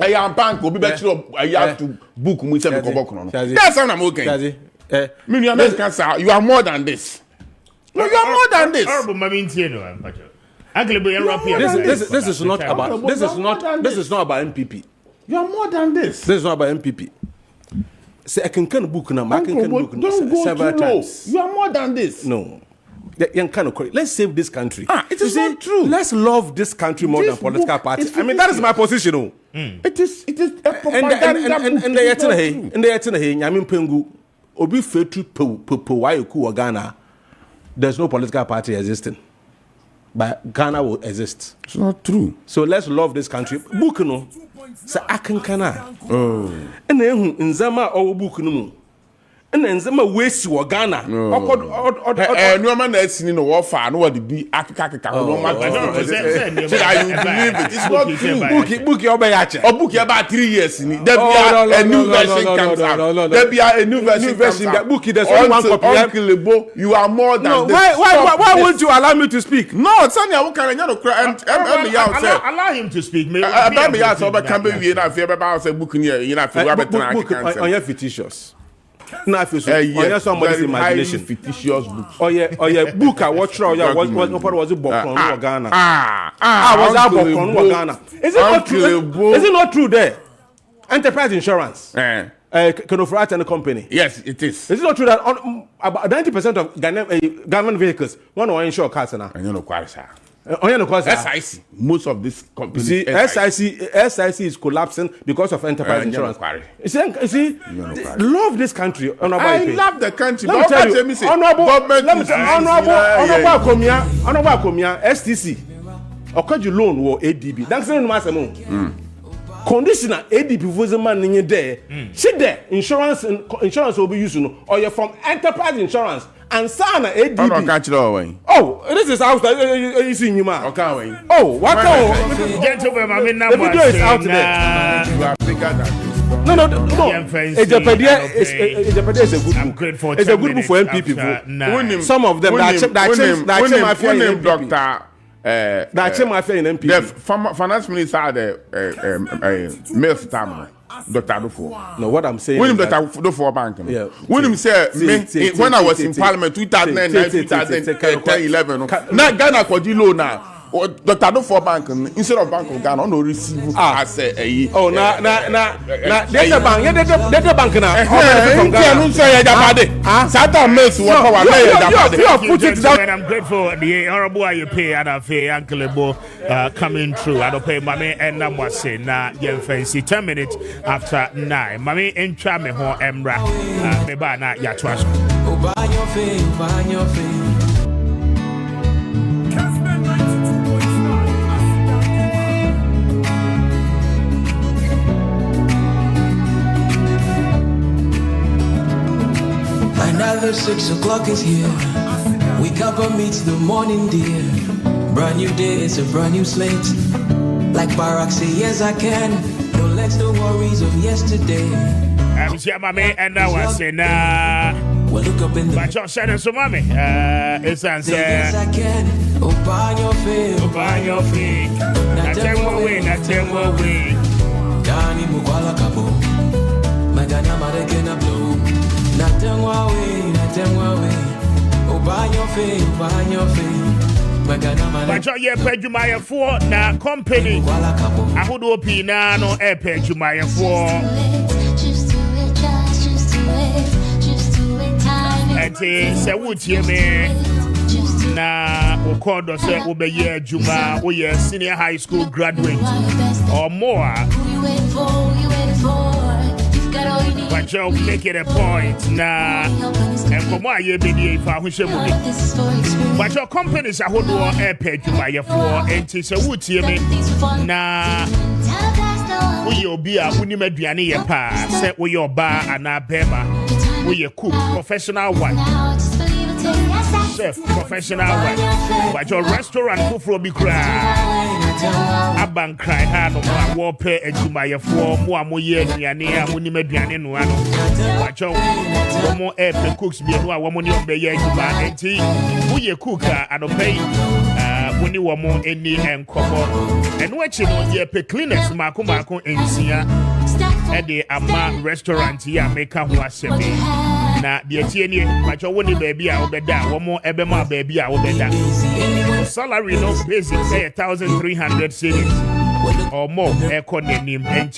Will be better. I have to book me some kobo. That's how I'm okay. Shazi. You are more than this. No, you are more than this. This is not about. This is not about MPP. You are more than this. This is not about MPP. Say I can book now. I can book several times. You are more than this. No. Let's save this country. It is not true. Let's love this country more than political parties. I mean, that is my position. It is a propaganda. And they Nyamin Pengu, Obi Fetu Wayoku Ghana. There's no political party existing. But Ghana will exist. It's not true. So let's love this country. Book no. Sa akankana. And then Nzama or book no. And then Nzama waste wa Ghana. No man that's seen no warfare. No one be akaka. No man. You believe it? It's not true. Book your bayache. Or book about 3 years. There be a new version comes out. There be a new version. That book there's only one copy. You are more than this. Why won't you allow me to speak? No, Sanya, what can I allow him to speak? Me out so can be we na fear about say book here. You know, book on your fictitious. Now if you say on somebody's imagination fictitious books. Oh yeah, book I watch what was it book on Ghana. Was that book on Ghana? Is it not true? Is it not true there? Enterprise Insurance. Can offer and company. Yes, it is. Is it not true that about 90% of government vehicles want to insure cars now? I don't know quite sir. SIC. Most of this companies. See, SIC is collapsing because of enterprise insurance. You see, love this country. I love the country. Let me tell you, honorable Komia, STC, Okaji loan or ADB. That's not my conditioner ADB was a man in there. Sit there, insurance will be used, or you're from enterprise insurance. And Sana ADB. I don't catch it all away. Oh, this is out there. You see, you man. Okay, oh, what? Gentlemen, I mean, the video is out there. You are bigger than this. No. Ejapedia is a good book. It's a good book for MP people. Some of them that the finance minister had a mail stammer. Dr. Adolfo. No, what I'm saying. When Dr. Adolfo Bank. Yeah. When him say when I was in Parliament 2009, 2010, 11. Now Ghana Kodilo now. Dr. Adolfo Bank instead of Bank of Ghana no receive as a oh na there's a bank now. I'm grateful the honorable Appiah and Uncle coming through. I don't pay Mame and I'm saying na yen fancy 10 minutes after 9. Mame entra me ho embra me ba na ya twaso. Oba your face. Another 6 o'clock is here. Wake up and meet the morning dear. Brand new day, it's a brand new slate. Like Barack say, yes I can. Don't let the worries of yesterday. I'm here, Mame, and I was saying, well, look up in the but you're saying so, Mame. It's answer. Yes I can. Open your face. Open your face. Not tell way. Dani Mukwala Kabo. Magana Marekena Blue. Nothing way. Open your face. But you're Pejumaya for na company. I would open no air Pejumaya for. And say, would you me? Na Okodo said, Obey Juma, we are senior high school graduate or more. But you make it a point now. And come on, you be if I wish you would. But your companies are who are airpaid to buy for, and it's a wood here. Now, we will be a Winnie pass, set with your bar and our bema. We a cook, professional one. Chef, professional one. But your restaurant, who will be crying. Aban cry hard on my war pay and to my 4 more years near Winnie Median no one. Watch out, one more air cooks be a woman on the year to buy and tea. We a cooker and obey when you want more any and couple. And watching on your cleaners, Marco in Sia at the Ama restaurant here, make a wassabi. Now, the Etienne, but you want baby, I will be down. One more Ebema baby, I will be down. Salary no basic, say 1,300 cities or more. Economy and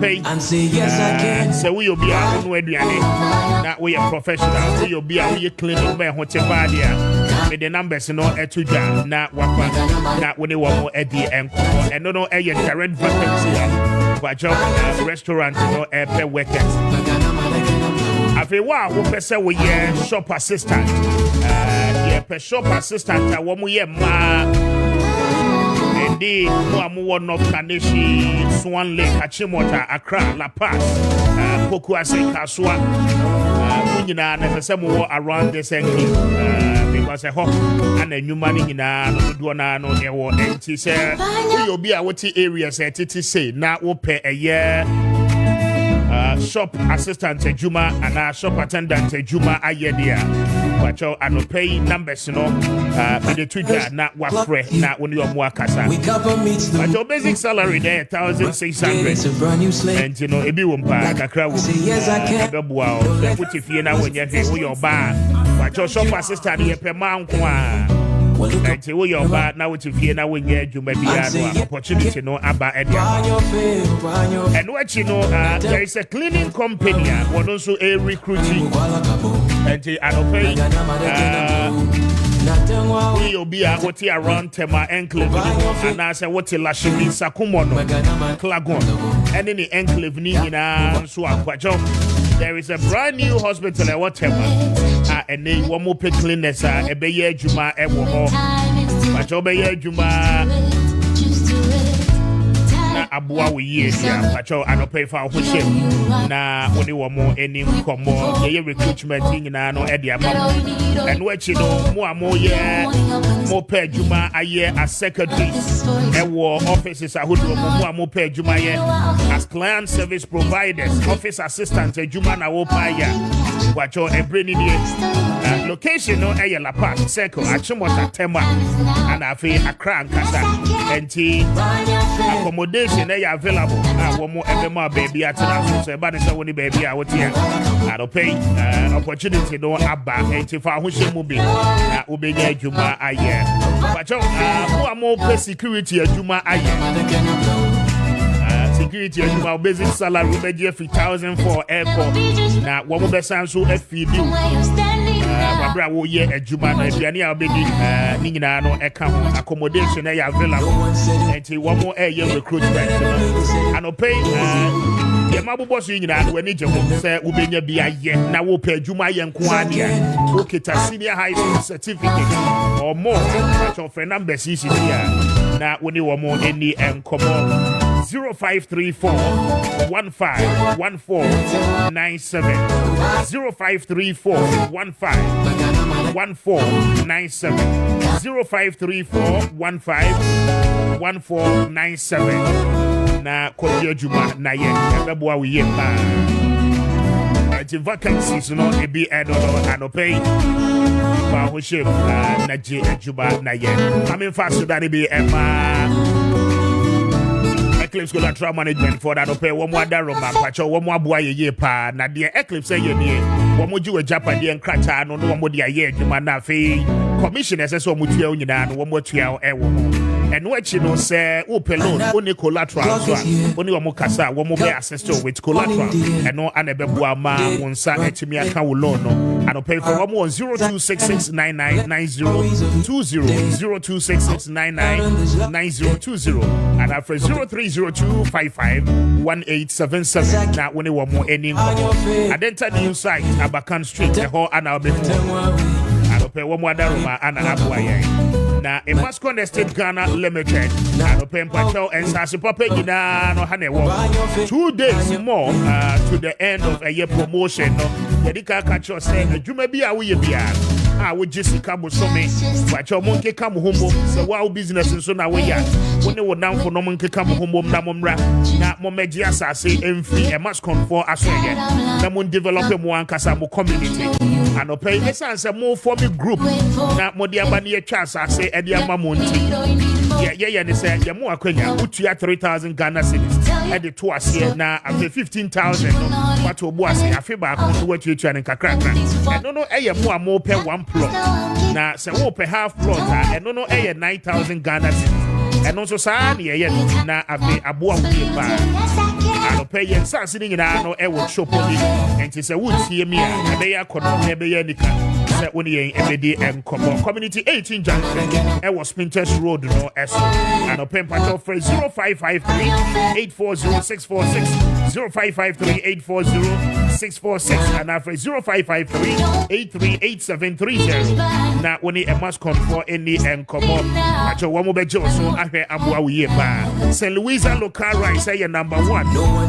pay. And say yes I can. So we will be our own way. Now we are professional. We will be our clinic by hotel badia. With the numbers no etuja. Now what? Now when they want more at the end. And no a direct vacancy. But your restaurant no air workers. After wow, we person we shop assistant. Shop assistant. One we ma. Indeed, Muamu North Kaneshi, Swan Lake, Achimota, Accra, La Paz, Pokuase, Kasua, Munina, and the same war around the same because a hawk and a new money in a Duana no ewo and she said, you'll be our areas at say now we'll pay a year. Shop assistant Juma and our shop attendant Juma Ayedia. But you are not paying numbers, you know. With the Twitter, not what free, not when you are more casa. But your basic salary there, 1,600. And you know, if you won't buy a crowd, yes, I can. Wow, put if you know when you're here with your bar. But your shop assistant here per month. And you your bad now if you know when you may be an opportunity no about and what you know there is a cleaning company but also a recruiting and I don't pay we'll be what around Tema enclave and I say what Lashimi Sakumono Klagon and in the enclave Nina so there is a brand new hospital at whatever and they want more cleaners a beye juma ewo but obey juma na abua we ye but you are not pay for worship na only one more any come more ye recruitment thing na no e dia and what you know more yeah more pay juma a year as secretary ewo offices are who more pay juma ye as client service providers office assistant juma na wo pay ya what you every need location no e La Paz circle Achimota Tema and afi Accra and Kasa and accommodation they are available. One more Ebema baby at so but it's only baby out here. I don't pay opportunity don't abba and if I wish you be ubenya juma aye. But you more pay security juma aye. Security juma basic salary be 3,000 for airport. Now one more person so FPD. Babra wo ye adwuma na aduane a obedi ni nyina no eka ho accommodation e available enti wo mo e ye recruitment and pay ye mabobo so nyina no ani je ho se wo benya bia ye na wo pa adwuma ye nko ade o kita senior high school certificate or more but your friend number CC na woni wo mo eni enkomo 0534 151497 0534 151497 0534 151497 na kodie juma na ye ebeboa we ye pa the vacancies no e be anopay ba ho ship na je juba na ye coming fast so that e be Eclipse collateral management for that pay one more daroma pacho one more boy ye pa na de Eclipse ye ni one more ju Japan de nkrata no one more de ye adwuma na fe commissioners so mo tua nyina no one more tua ewo and what you know say open loan only collateral so only one more kasa one more be assist with collateral and no anebeboa ma wonsa etimi aka wo loan no and pay for one more 0266999020 0266999020 and after 0302551877 now when one more any identity new site Abakan Street the whole and I'll be and pay one more daruma and Abuaye na a Mascon Estate Ghana Limited and pay Pacho and Sasipape Gina no Hanewo 2 days more to the end of a year promotion no Yedika Kacho say you may be a we be I would just come with some but your monkey come home so wow business and so now we are when they were down for no monkey come home namumra na momedia say free a Mascon for Australia na mon develop one Kasamo community anɔpɛ ɛsan sɛ mo form a group na mo de aba ne atwa asase ɛde ama mo nti yɛyɛ ne sɛ yɛ mo akwanya wotua 3,000 Ghana cedis ɛde to aseɛ na after 15,000 no wato bo ase afi baako so watuatua ne kakrakra ɛno no ɛyɛ mo a mo pɛ 1 plot na sɛ wo pɛ half plot a ɛno no ɛyɛ 9,000 Ghana cedis ɛno nso saa ne yɛyɛ na afi aboa wo yɛ paa anɔpɛ yɛn nsase ne nyinaa no ɛwɔ shop bi nti sɛ wotie mi a ɛbɛyɛ akɔnɔ na ɛbɛyɛ nika sɛ wo ne yɛn ɛbɛdi nkɔmmɔ community 18 junction ɛwɔ Spinters Road no ɛso anɔpɛ mpatɔ frɛ 0553-840-646 0553-840-646 anaa frɛ 0553-838-730 na wo ne ɛmascomfoɔ ɛni nkɔmmɔ akyɛ wɔn mo bɛgye wo so ahwɛ aboa wo yie paa St. Louisa local rice ɛyɛ number 1 on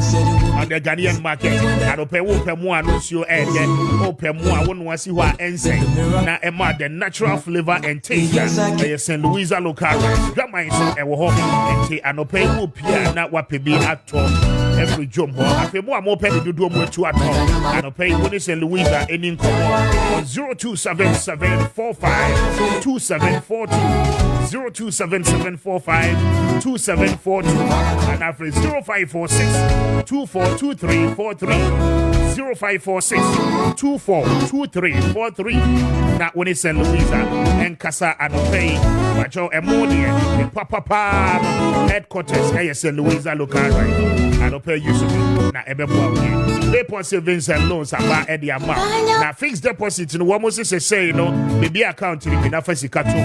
the Ghanaian market. I don't pay who more no show and then open more. I won't see what insane. Now Emma the natural flavor and taste. They St. Louisa local rice. Grandma is so and say I don't pay who Pierre not what be at all. Every jumbo. I feel more penny to do more to at all. I don't pay when St. Louisa any income on 0277452742 0277452742 and after 0546-242343 0546-242343 na when it's St. Louisa and Casa Anopay Macho Emonia in Papa headquarters St. Louisa local right Anopay Yusuf na Ebebo Depot savings and loans about Eddie Ama na fixed deposit in what Moses say no maybe account in na fasikato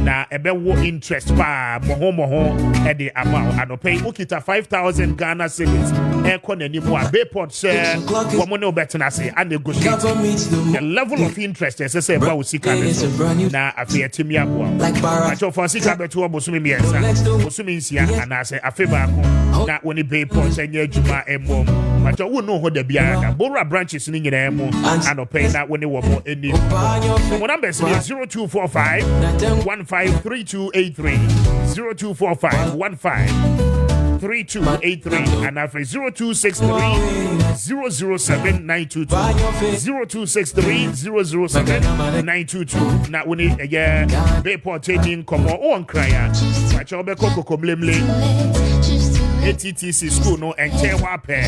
na ebewo interest pa moho Eddie Ama Anopay ukita 5,000 Ghana cedis economy mo Depot say woman no better na say and negotiate the level of interest as say ba usika na afia timi aboa acho for sika beto obosumi miensa obosumi nsia ana say afeba ko na woni Depot say nya adwuma emom acho wo no ho da bia na bora branches ni nyina emo Anopay na woni wo mo eni mo number is 0245 153283 0245 153283 and after 0263-007-922 0263-007-922 na woni Depot taking come on cryer acho be kokoko mlemle ATTC school no enche wape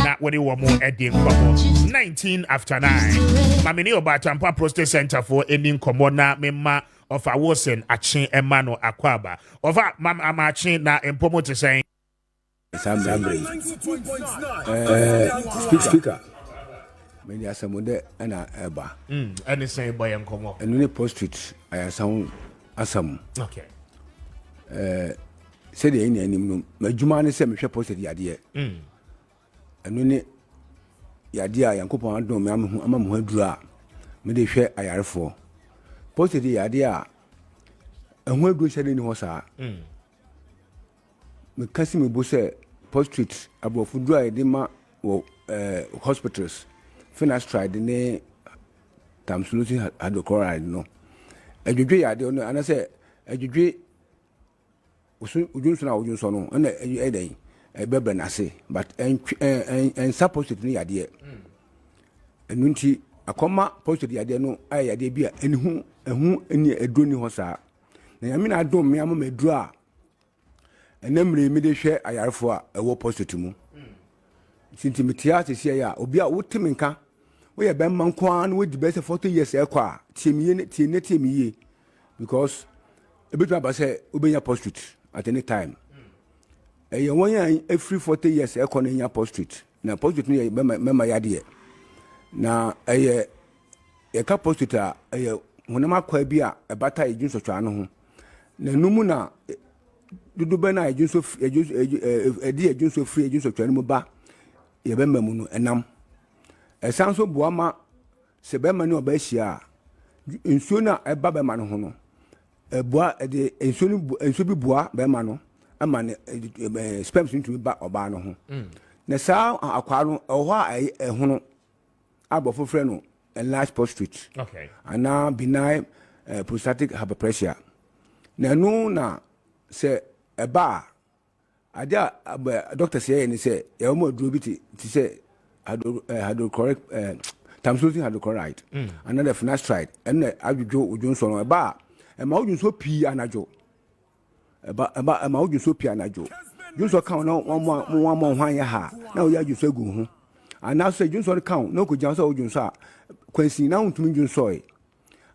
na woni wo mo edin komo 19 after 9 mamini obatampa prostate center for ending komo na memma of a wosen achi emano akwaba of a mama achi na empomo to say speaker many asamunde ana eba any say boy enkomo enu ne post-it ayasan asam okay say the any anim no madwuma ne se mehwe post-it yade enu ne yade a yankopon adom me amamu aduru a me de hwe ayarefo post-it yade a ehun aduru hyede ni ho saa me kasi me bo se post-it abofu duru a de ma wo hospitals finasteride ne tamsulosi hydrochloride no adwedwe yade no anase adwedwe ujunso na ujunso no na edan ebebe na se but en supposed ni yade enu nti akoma post yade no ay yade bia enhu eni edoni ho saa na yame na adom me amama eduru a enemre mi de hwe ayarefo a ewo post mu sinti metia sese ya obi a wotimi nka wo ye bemma nko an wo di best 40 years ekwa tiemiye because ebetu abase obenya post at any time e won ya every 40 years ekwa na nya post na post no ye mema yade na ye ka post a ye honama kwa bi a ebata ejunso twa no ho na numu na dudu be na ejunso ejunso free ejunso twa no ba ye be mamu no enam esanso boama se be ma ne oba hia nsuo na eba be ma no ho no eboa de nsuo bi boa be ma no ama ne sperms ntumi ba oba no ho na saa akwa no ho a ehono abofo frɛ no enlarged prostate okay ana benign prostatic hyperplasia na no na se eba adia doctor say ni say e mo aduro bi ti say hydrochloric tamsulosin hydrochloride another finasteride ɛna adwodwo odwonso no ɛba ɛma odwonso pii anajo ɛma odwonso pii anajo dwonso kan na wɔn hwan yɛ ha na oyɛ adwonso egu ho anaso dwonso kan na okogyan so odwonso a kwansi na ntumi dwonso ɛ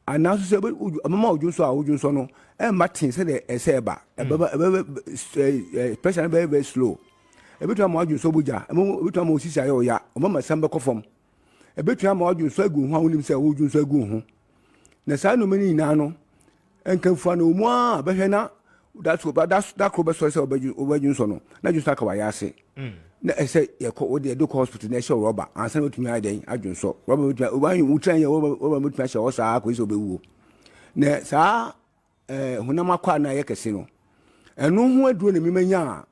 anaso sɛ mama odwonso a odwonso no ɛma tin sɛ de ɛsɛ ɛba pressure no very slow ebetu ama adwonso boja ebetu ama osisi ayɛ ɔya ɔmama sam bɛkɔ fam ebetu ama adwonso agu ho a wonim sɛ odwonso agu ho na saa no mani nyinaa no enkamfua no mu a bɛhwɛ na that kro bɛsɔ sɛ obadwonso no na dwonso aka wayɛ ase na ɛsɛ yɛkɔ wode ɛdokɔ hospital na ɛhyɛ rɔba ansa na wotumi ayɛ dɛn adwonso rɔba wotumi yɛ rɔba wotumi ahyɛ hɔ saa akɔ sɛ wobɛwuo na saa honam akɔ a na ɛyɛ kɛse no ɛno ho aduro na memanya a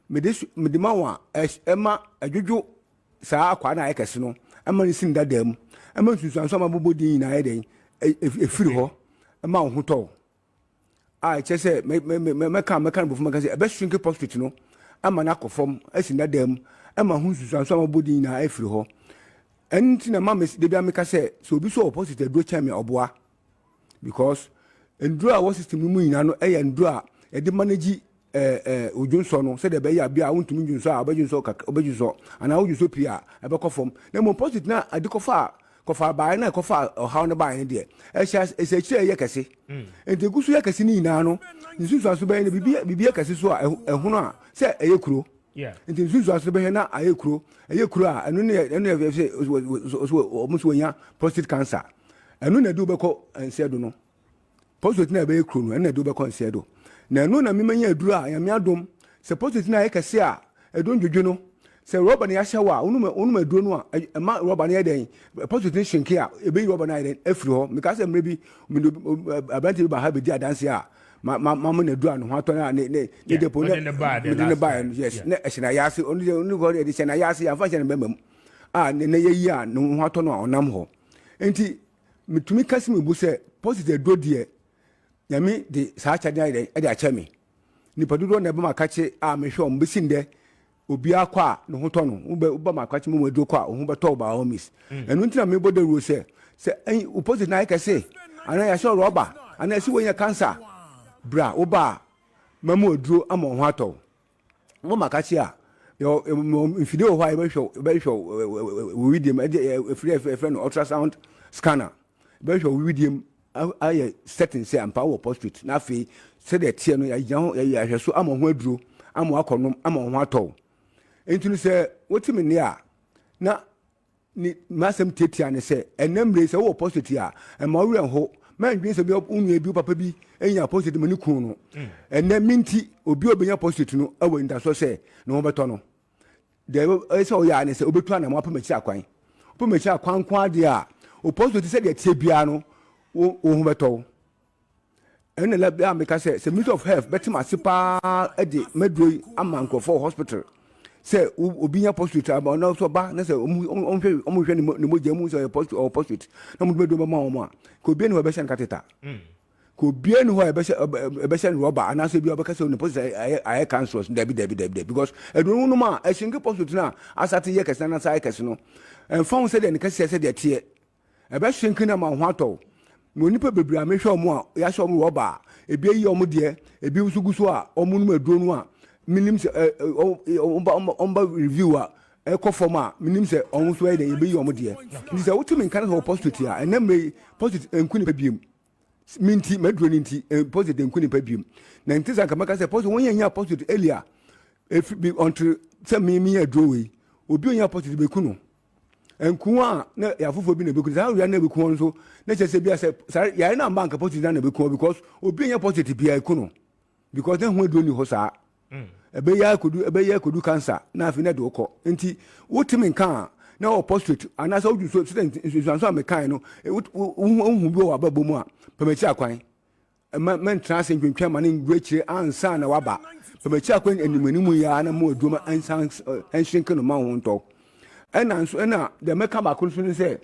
mede ma wa ɛma adwodwo saa akwa na ayɛ kɛse no ɛma ne sin dada mu ɛma nsusuanso ama bobɔ din nyinaa ayɛ dɛn ɛfiri hɔ ɛma wo ho tɔw a ɛkyɛ sɛ mɛka no bɔfo mɛka sɛ ɛbɛsrinke prostate no ama no akɔ fam asi dada mu ɛma ho nsusuanso ama bobɔ din nyinaa ɛfiri hɔ ɛno nti na ma debia meka sɛ sɛ obi so wɔ prostate aduro kyɛn me ɔboa because nduro a wɔ system no mu nyinaa no ɛyɛ nduro a yɛde manage odwonso no sɛ de bɛyɛ abia a wontumi dwonso a obɛdwonso ana wodwonso pii a ɛbɛkɔ fam na mo positive na ade kɔfa bae na kɔfa ɔhaw no bae ne deɛ ɛhyɛ akyirɛ ɛyɛ kɛse nti egu so yɛ kɛse ne nyinaa no nsusuaso bɛyɛ no bibi yɛ kɛse so a ɛhono a sɛ ɛyɛ kuro nti nsusuaso bɛyɛ na ɛyɛ kuro a ɛno ne yɛ ɔmo so wɔnya prostate cancer ɛno na de wobɛkɔ nsɛ do no prostate na ɛbɛyɛ kuro no ɛno na de wobɛkɔ nsɛ do na ɛno na memanya aduru a yɛme adom sɛ prostate na ayɛ kɛse a ɛdɔ ndwodwo no sɛ rɔba no yɛahyɛ wɔ a wonum aduro no a ɛma rɔba no yɛ dɛn prostate no hyenke a ɛbɛyi rɔba no ayɛ dɛn afiri hɔ meka sɛ mmerɛ bi aberante bi ba ha bɛdi adanse a mama no aduru a ne ho atɔ no a ne depo mede ne baɛ no yes na ɛhyɛ no ayɛase ɔne hɔ de hyɛ no ayɛase yɛmfa hyɛ no bɛma mu a ne yɛyi a ne ho atɔ no a ɔnam hɔ enti metumi ka se mebu sɛ prostate aduro deɛ nyame de saa kyade ayɛ ɛde akyɛ me nipa dodoɔ na ɛbɛma akakye a mehwɛ ɔmo bɛsi ndɛ obiara kɔ a ne ho tɔ no woba ma akakye mu aduro kɔ a ɔho bɛtɔ ɔba homis ɛno nti na mebɔ da ruo sɛ ɛyi opposite na ayɛ kɛse anaa yɛahyɛ rɔba anaa ɛsi wɔnyɛ cancer bra woba a mamu aduro ama ɔho atɔ mo ma akakye a mfidie wɔ hɔ a yɛbɛhwɛ wɔwidiem ɛfrɛ no ultrasound scanner yɛbɛhwɛ wɔwidiem ayɛ setting sɛ ampa wɔ prostate na afei sɛdeɛ teɛ no yɛahwɛ so ama ho aduro ama akɔnom ama ho atɔw enti no sɛ wotimi nne a na masɛm tietia ne sɛ ɛnamre sɛ wowɔ prostate a ɛma werɛ ho mandwen sɛ wonua bi papa bi ɛnya prostate ma ne kun no ɛnɛ menti obi a obɛnya prostate no awɔ ntaso sɛ ne ho bɛtɔ no deɛ ɛsɛ ɔyɛ a ne sɛ wobɛtu anam apamakyiri akwan wopamakyiri akwan ko adeɛ a o prostate sɛdeɛ teɛ biara no wo ho bɛtɔ ɛna la meka sɛ ministry of health bɛtem ase paa ɛde maduro ama nkurɔfoɔ hospital sɛ obi nya prostate aba ɔno nso ba na sɛ ɔmohwɛ ne mogya mu sɛ ɔwɔ prostate na mode maduro bɛma wɔ mu a ka obia ne hɔ ɛbɛhyɛ no kateta ka obia ne hɔ ɛbɛhyɛ no rɔba anaasɛ bi ɔbɛka sɛ ne prostate ayɛ cancerous dabi because aduro nom a ɛhyenke prostate no a asate yɛ kɛse na nasa ayɛ kɛse no ɛmfa ho sɛdeɛ ne kɛseɛ sɛdeɛ teɛ ɛbɛhyenke no ama ho atɔw mo nipa bebree a mehwɛ ɔmo a yɛahyɛ ɔmo rɔba a ebi eyi ɔmo deɛ ebi nso gu so a ɔmo nom aduro no a minim sɛ ɔmba review a ɛkɔ fam a minim sɛ ɔmo nso ɛyɛ dɛ ebi yi ɔmo deɛ nti sɛ wotumi nka no sɛ wɔ prostate a ɛnɛ mmerɛ prostate nku nipa biem minti maduro ne nti prostate nku nipa biem na nti sɛ nkamaka sɛ prostate wɔn yɛ nya prostate earlier efi bi ɔntre sɛ mi yɛ aduro wei obi onyɛ prostate beku no nkuwa na yafofo bi na beku saa ria na beku nso na kyerɛ sɛ bia sɛ yare na bank positive na beku because obi nya positive bia eku no because na ho aduro ni ho saa ɛbɛyɛ kodu cancer na afi na de wokɔ nti wotimi nka na o prostate anasa wodu so nsuanso a mekan no hu bi wɔ ababɔ mu a pamachi akwan men transit ntwentwa ma ne ngure kyire ansa na waba pamachi akwan animanimu ya na mo aduro ansan enhyenke no ma ho ntɔ ɛna nso ɛna deɛ mɛka baako nso ne sɛ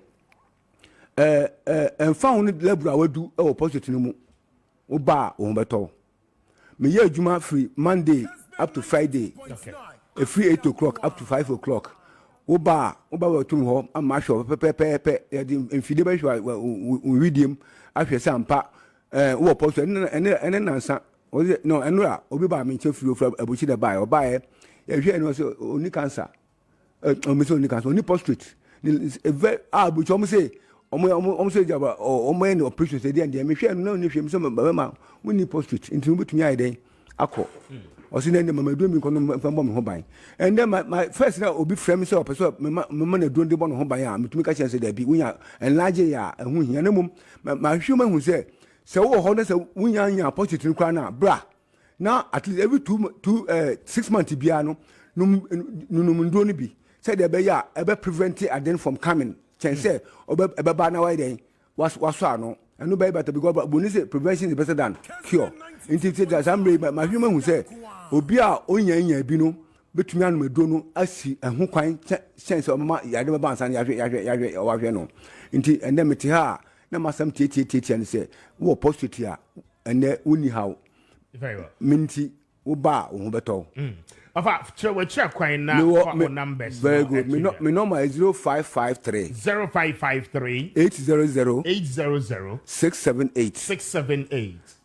ɛmfa ho no labura wadu ɛwɔ prostate no mu woba a wo ho bɛtɔ meyɛ adwuma firi Monday up to Friday ɛfiri 8 o'clock up to 5 o'clock Oba wa tum ho ama hwe pepepepe yadi mfide ba hwe widiam ahwe sampa wo post ene nansa no eno a obi ba me chefiri ofra abuchi da ba oba ye hwe eno so oni cancer o so oni cancer oni prostate abuchi o mo say omo say jaba omo ene operation say dey me hwe eno ni hwe me so ma woni prostate nti obetumi ayi den akọ osi na mama do mi kono mfambo me ho ban and then my first na obi frame say opeso mama na do de bo no ho ban a metumi ka chance da bi wunya enlarge ya hu hia na mum ma hwema hu say wo ho na say wunya nya positive kwa na bra na at least every 6 months bia no ndo ni bi say de be ya e be prevent aden from coming chance e be ba na why den waso ano eno be better because boni say prevention is better than cure inti say some ma hwema hu say obi a onyanya bi no betumi anu medo no asi ehu kwan sense o mama yade ba bansan yahwe wahwe no nti ende mete ha na masam tie ne say wo positive a ende uni how very well minti wo ba wo beto afa we check kwan na for numbers very good me number is 0553 800 678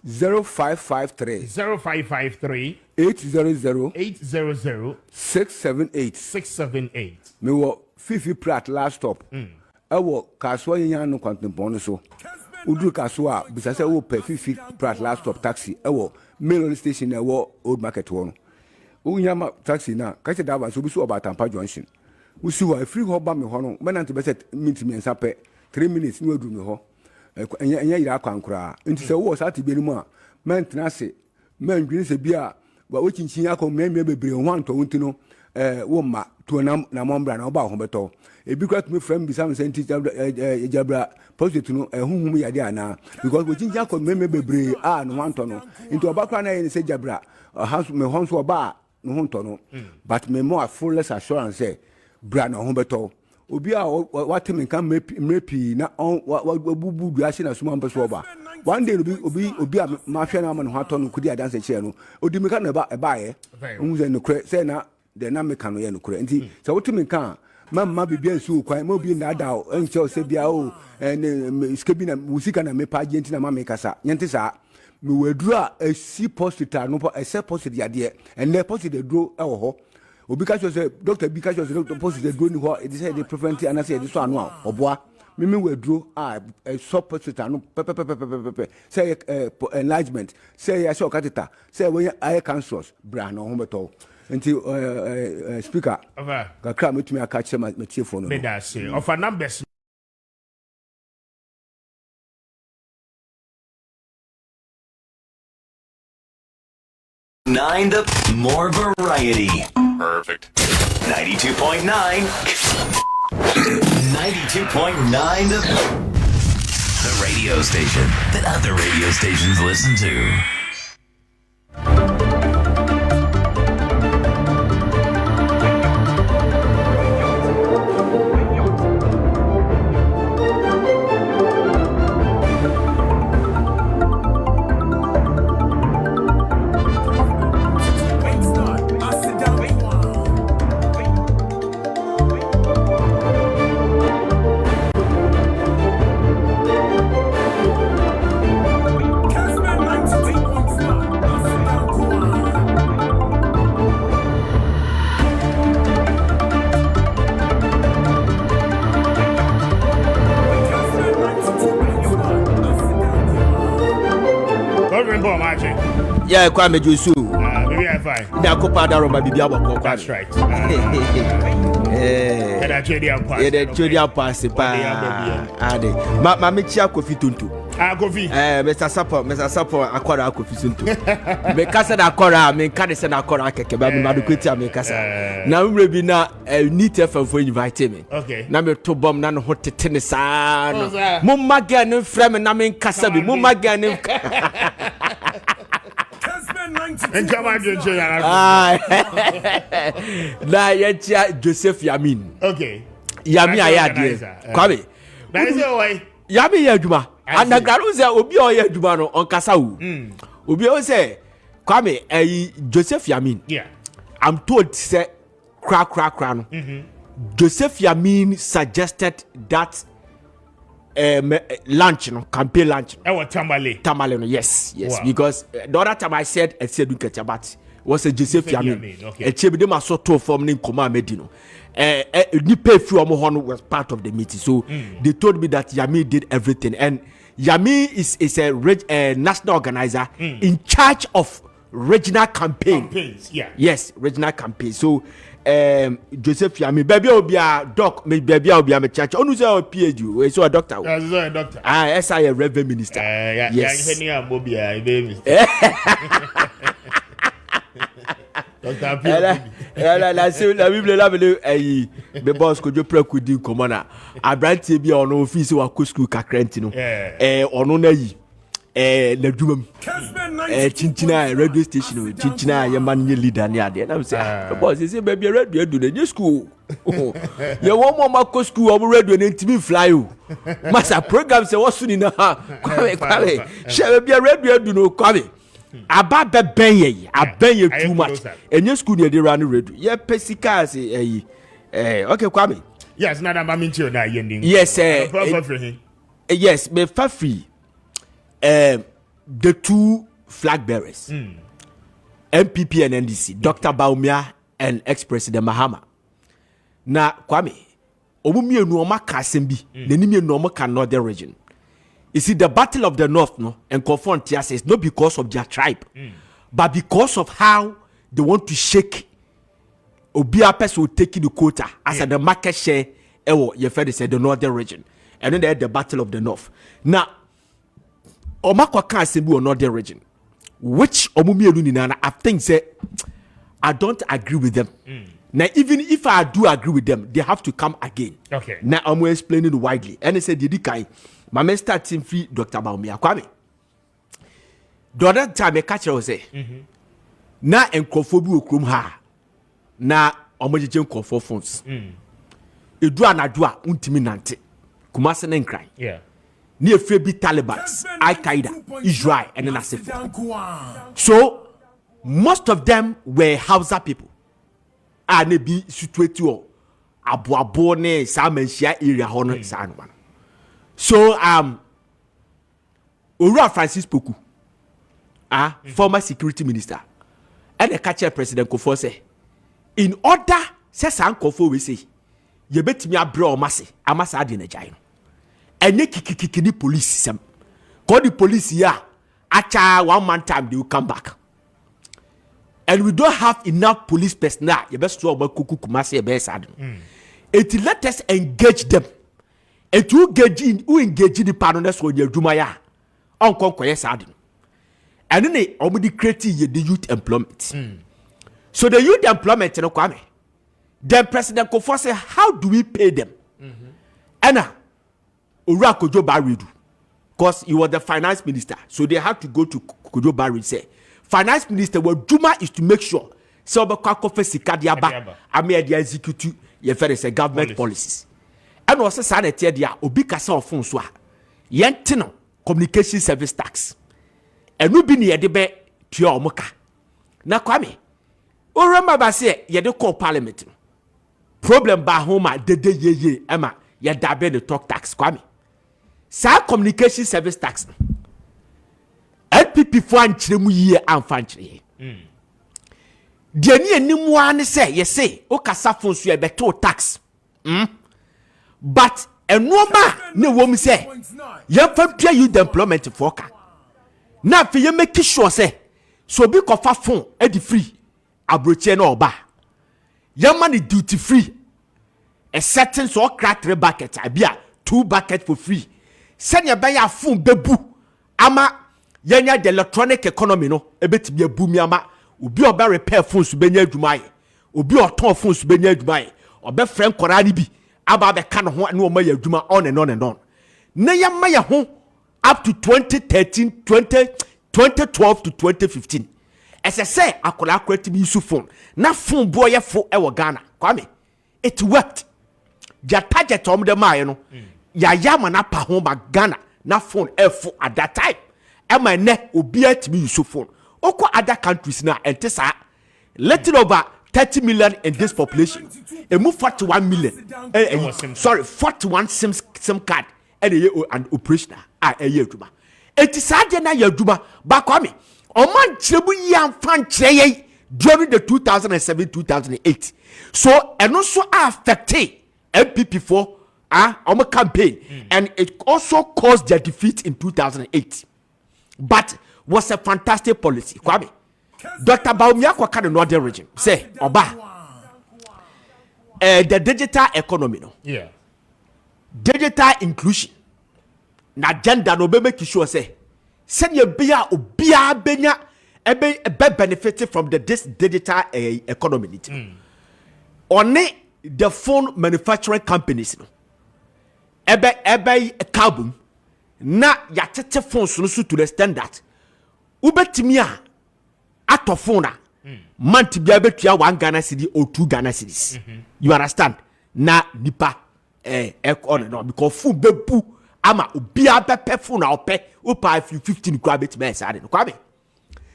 0553 800 678 me wo fifi prat last stop ewo kaswa yin no kwantempon so udu kaswa bisa se wo pe fifi prat last stop taxi ewo main station ewo old market one unyama taxi na kache dava so bisu obatampa junction usi wa free ho ba me ho no menante be set minute me nsape 3 minutes ni wadu me ho enya yira kwankura nti se wo sati bi ni mu a maintenance se mandwini se bia wa wochinchin akọ mmemme bebre ho anto wonti no wo ma to na mombra na oba ho beto ebi kwat me frame bi sam senti jabra project no huhum yade ana because wochinchin akọ mmemme bebre no anto no nti oba kwa na ye se jabra house me honso oba no honto no but me more full assurance say bra na ho beto obi a watemi kan mrepi na wabubu duase na suma mpeso oba one day obi a ma hwe na ma no hato no kudi adanse che no odi mi kan na eba ye unze no kre say na de na me kan no ye no kre nti so wotemi kan mamma bibia nsu kwan mo bi na da o enche o se bia o skebi na musika na me pa agenti na ma me kasa nyente sa me wedru a esi hospital no ese post ya de and the post de dro e wo ho obi ka say doctor bi ka say doctor post de dro ni ho e say de prevent and say de so anu a oboa me wedru a so hospital no pe say enlargement say ya so catheter say we eye cancers bra na ho beto nti speaker ka kra metumi aka che ma tiefo no me da say of a numbers 9 to more variety. Perfect. 92.9. 92.9 the radio station that other radio stations listen to. Yeah, Kwame Jusu. Maybe I find. That's right. The pass. Mama Chia Kofi Tuntu. Kofi. Mr. Sapo, Akora Kofi Tuntu. Me Casa da Cora, me Cadison Akora Keke, Madukutia, me Casa. Now we be now need for inviting me. Okay. Now me to bomb none hot tennis. Mumma Gan and Frem and Namin Casabi, Mumma Gan. And come on, Joseph Yamin. Okay. Yami ayadie. Kwame. That is the way. Yami yaduma. And the girl say obi o yaduma no on kasa wu. Obi o say Kwame Joseph Yamin. Yeah. I'm told say crack no. Joseph Yamin suggested that lunch, campaign lunch. Tamale, no, yes. Wow. Because the other time I said but was a Joseph Yamin. Okay. A chebe dem aso to form in command medino. Ni pay through was part of the meeting. So they told me that Yamin did everything, and Yamin is a national organizer in charge of regional campaigns. Yeah. Yes, regional campaigns. So Joseph Yamin, baby will be a doc, baby will be a church. Onu say a PhD, so a doctor. A doctor. SI a reverend minister. Yes. La Bible la vele be boss ko jo pre kudi komona abrantie bi ono office wa ko school kakrenti no ono na yi na dwumam chinchina radio station chinchina ye man ye leader ni ade na say boss say baby radio do na school ye wo mo ma ko school o radio na ntimi fly o masa program say what suni na kwame she baby radio do no kwame aba be benye abenye too much enye school dey run radio ye pesika say okay kwame yes na that maminti na yending yes yes me fa free the two flag bearers MPP and NDC Dr. Baumia and ex-president Mahama na kwame omumienu o maka asembi na nimienu o maka northern region. You see, the battle of the north, no, and confront is not because of their tribe, but because of how they want to shake Obia person will take the quota as the market share. You said the northern region, and then they had the battle of the north. Now, Omakwa can't say we northern region, which I think say I don't agree with them. Now, even if I do agree with them, they have to come again. Okay. Now I'm explaining widely, and they said Didikai. My man starting free Dr. Baumia Kwame. The other time I catch her say, na enkofobi okrum ha na omojeje nkofo phones. Edu anadua untimi nante. Kumase na nkran. Yeah. Ni efre bi Taliban, Al-Qaeda, Israel and then Asif. So most of them were Hausa people. Ne bi situated o abuabo ne Samanshia area hono sanwan. So Ura Francis Poku, former security minister, and the catcher President Kofo say, in order says Kofo we say, you bet me a bro amasa adi na jaino. And ye kikikini police system. Call the police here, acha 1 month time they will come back. And we don't have enough police personnel. You best throw about kuku kumasi ebe sad. It let us engage them. And to engage in the partners when you're Jumaya, Uncle Koyasad. And then they already created the youth employment. So the youth employment, you know, Kwame. Then President Kofo say, how do we pay them? Anna, Ura Kojo Baridu, because he was the finance minister. So they had to go to Kojo Baridu say, finance minister, what Juma is to make sure, so Kofe Sikadiaba, Amia execute your government policies. And also sanity dia obi kasa ofun so a yente no communication service tax enu bi ne yede be tua omuka na Kwame o remember ba say yede call parliament problem ba homa dede yeye ema ye dabe the talk tax Kwame sa communication service tax LPP fo ankyeremu yie amfa nkyere de ni animu an say ye say o kasa fon so ye beto tax but enoma ne wom say ye fa tua you the employment for ka na fe ye make sure say so bi ko fa fon e di free abroche na oba ye man duty free a certain so crack 3 bucket abia 2 bucket for free senya ba ya fon bebu ama yenya the electronic economy no ebetimi abu mi ama obi oba repair phones benya adwuma ye obi oton phones benya adwuma ye oba friend korani bi aba be kan ho na o ma ya adwuma on and on and on na ya ma ya ho up to 2012 to 2015 as I say akola akwati bi use phone na phone boy ye fo e wo Ghana Kwame it worked ja target om de ma ye no ya ma na pa ho ba Ghana na phone e fo at that time e ma ne obi atimi use phone oko other countries na ente sa little over 30 million in this population. A move 41 million. 41 SIM card and operational. A year to it is hard na yaduma but Kwame oman trebu yan fan cheye during the 2007-2008 so and also affected MPP4 our campaign and it also caused their defeat in 2008 but was a fantastic policy. Kwame Dr. Baumia Kwaka the Northern region say oba the digital economy no digital inclusion na agenda no be make sure say send your bia obia benya ebe benefit from this digital economy only the phone manufacturing companies no ebe carbon na ya tete phones no so to the standard ubetimi a ato phone a month bia betua 1 Ghana cedi or 2 Ghana cedis you understand na nipa on no because phone bebu ama obia bepe phone na ope opa 15 kwa bet me sade no Kwame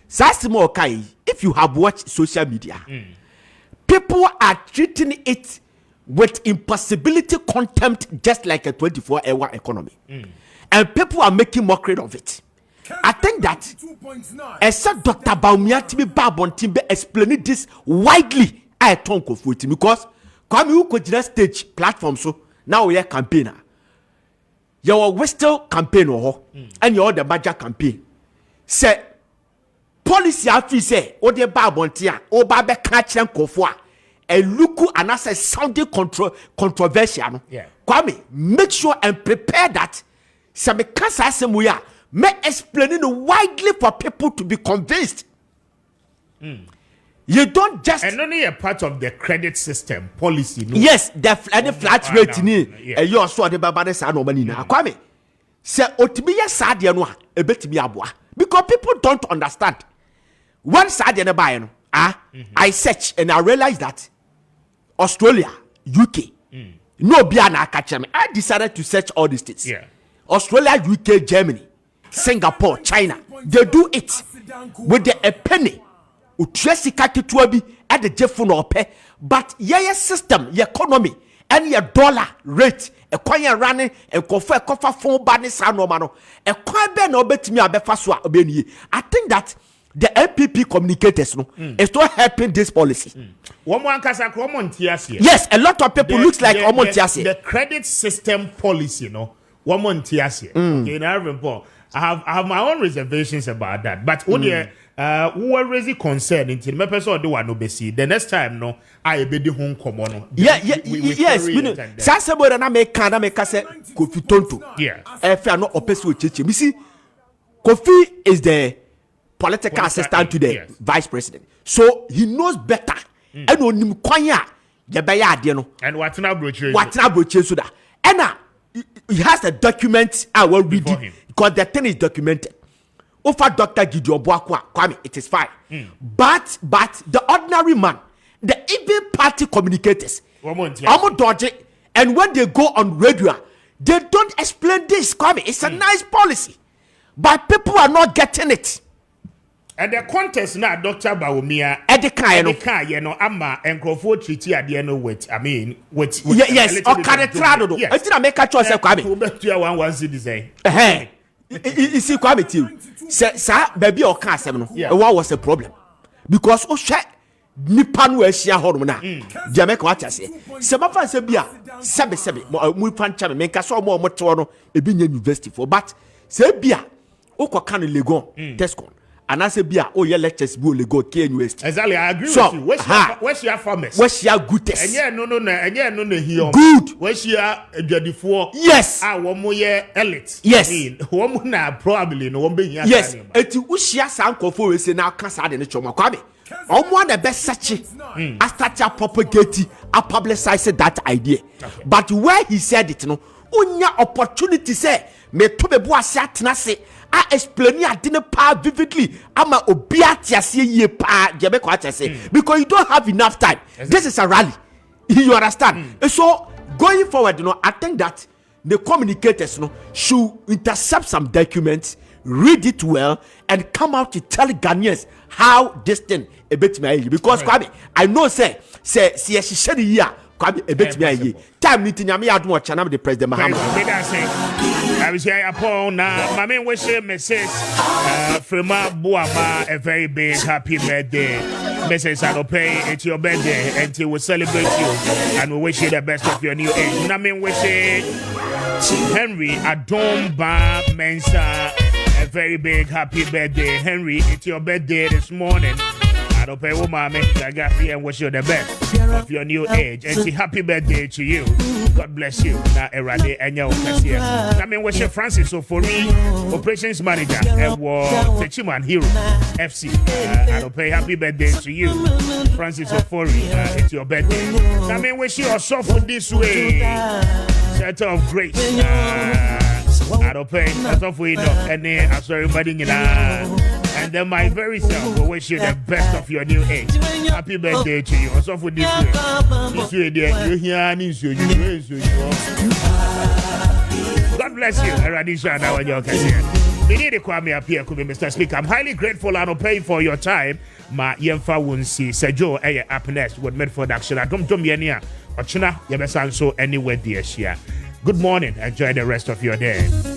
sasimo kai if you have watched social media people are treating it with impossibility contempt just like a 24-hour economy and people are making mockery of it. I think that except Dr. Baumia to be babon be explaining this widely I don't go for it because Kwame you could just stage platform so now we are campaigner your Western campaign and your the major campaign say policy afi say o de babon tia o ba be catch them kofo a look and as a sounding controversial no Kwame make sure and prepare that some kasa asem we are may explaining widely for people to be convinced. You don't just and only a part of the credit system policy. No? Yes, the flat rate ni. You also the baba sa no money na. Kwame say otimiya sadia no a betimi aboa because people don't understand. One sadia na buy no. I search and I realize that Australia, UK, no bia na catch me. I decided to search all these states. Australia, UK, Germany, Singapore, China, they do it with a penny. Utresi to be at the Jeffun or pay, but your system, your economy, and your dollar rate, a coin running, and confer phone banning sanomano, a coin ben or bet me a befaswa obeni. I think that the MPP communicators is not helping this policy. Yes, a lot of people looks like Omontiasi. The credit system policy, Omontiasi. Okay, now I have my own reservations about that, but who are really concerned until my person do want to see the next time I be the home common. Yes, Sasabo and I make say Kofi Tonto. If you not opesu chichi, you see, Kofi is the political assistant to the vice president, so he knows better. And on him kwanya yebaya ade no. And what na brochure so that. And he has a document I will read it because the thing is documented. Over Dr. Gideon Boakwa, Kwame, it is fine. But the ordinary man, the even party communicators, dodge it, and when they go on radio, they don't explain this. Kwame, it's a nice policy, but people are not getting it. And the contest now, Dr. Baumia, Amma and Crawford treaty at the end with, I mean, with yes, or Canetrado. I didn't make a choice of Kwame. One citizen. Hey, you see, Kwame, too. Sir, baby, or Cassam, what was the problem? Because, oh, shit, Nipan will share hormona. Jamaica, what I say. Some of us be a Sabi, more fan, make us all more Motono, a being university for, but Sabia, Oko can Legon, Tesco. And I say, "Bia, oh, your lectures will go KNUST." Exactly, I agree with you. Where's your farmers? Where's your goodness? And yeah, no, here. Good. Where's your before? Yes. 1 more year elite. Yes. I mean, one now probably no one being here. Yes. Eti ushia sanko for we say now cancer de choma Kwame. One the best search. I start to propagate, I publicize that idea. Okay. But where he said it, unya opportunity say me to be boa se atena se. I explain ya didn't pa vividly. I'm a obiatia see ye pa Jebeko say because you don't have enough time. This is a rally. You understand? So going forward, I think that the communicators should intercept some documents, read it well and come out to tell Ghanaians how this thing a bit me because Kwame, I know say she said here Kwame a bit me time meeting me I don't channel the president Mahama. I was here upon my main wish Mrs. Frema Buama a very big happy birthday. Mrs. Anope, it's your birthday and we will celebrate you and we wish you the best of your new age. I mean wish Henry Adomba Mensa a very big happy birthday. Henry, it's your birthday this morning. Anope Umame, Dagafi, and wish you the best of your new age. And happy birthday to you. God bless you. Now, Erade and your Cassia. I mean, wish you Francis Ofori, Operations Manager, and Techiman Hero FC. Anope, happy birthday to you. Francis Ofori, it's your birthday. I mean, wish you also for this way. Center of grace. I don't pay. That's all for you know. And then I saw everybody in and then my very self will wish you the best of your new age. Happy birthday to you. Also for this way. This way, dear. You hear news. God bless you. Radisha now when you're here. We need to Kwame Appiah Kubi, Mr. Speaker. I'm highly grateful and paying for your time. Ma Yemfa Wunsi Sejo up next with mid production. I don't yenia. Ochina Yebesanso anywhere dear share. Good morning. Enjoy the rest of your day.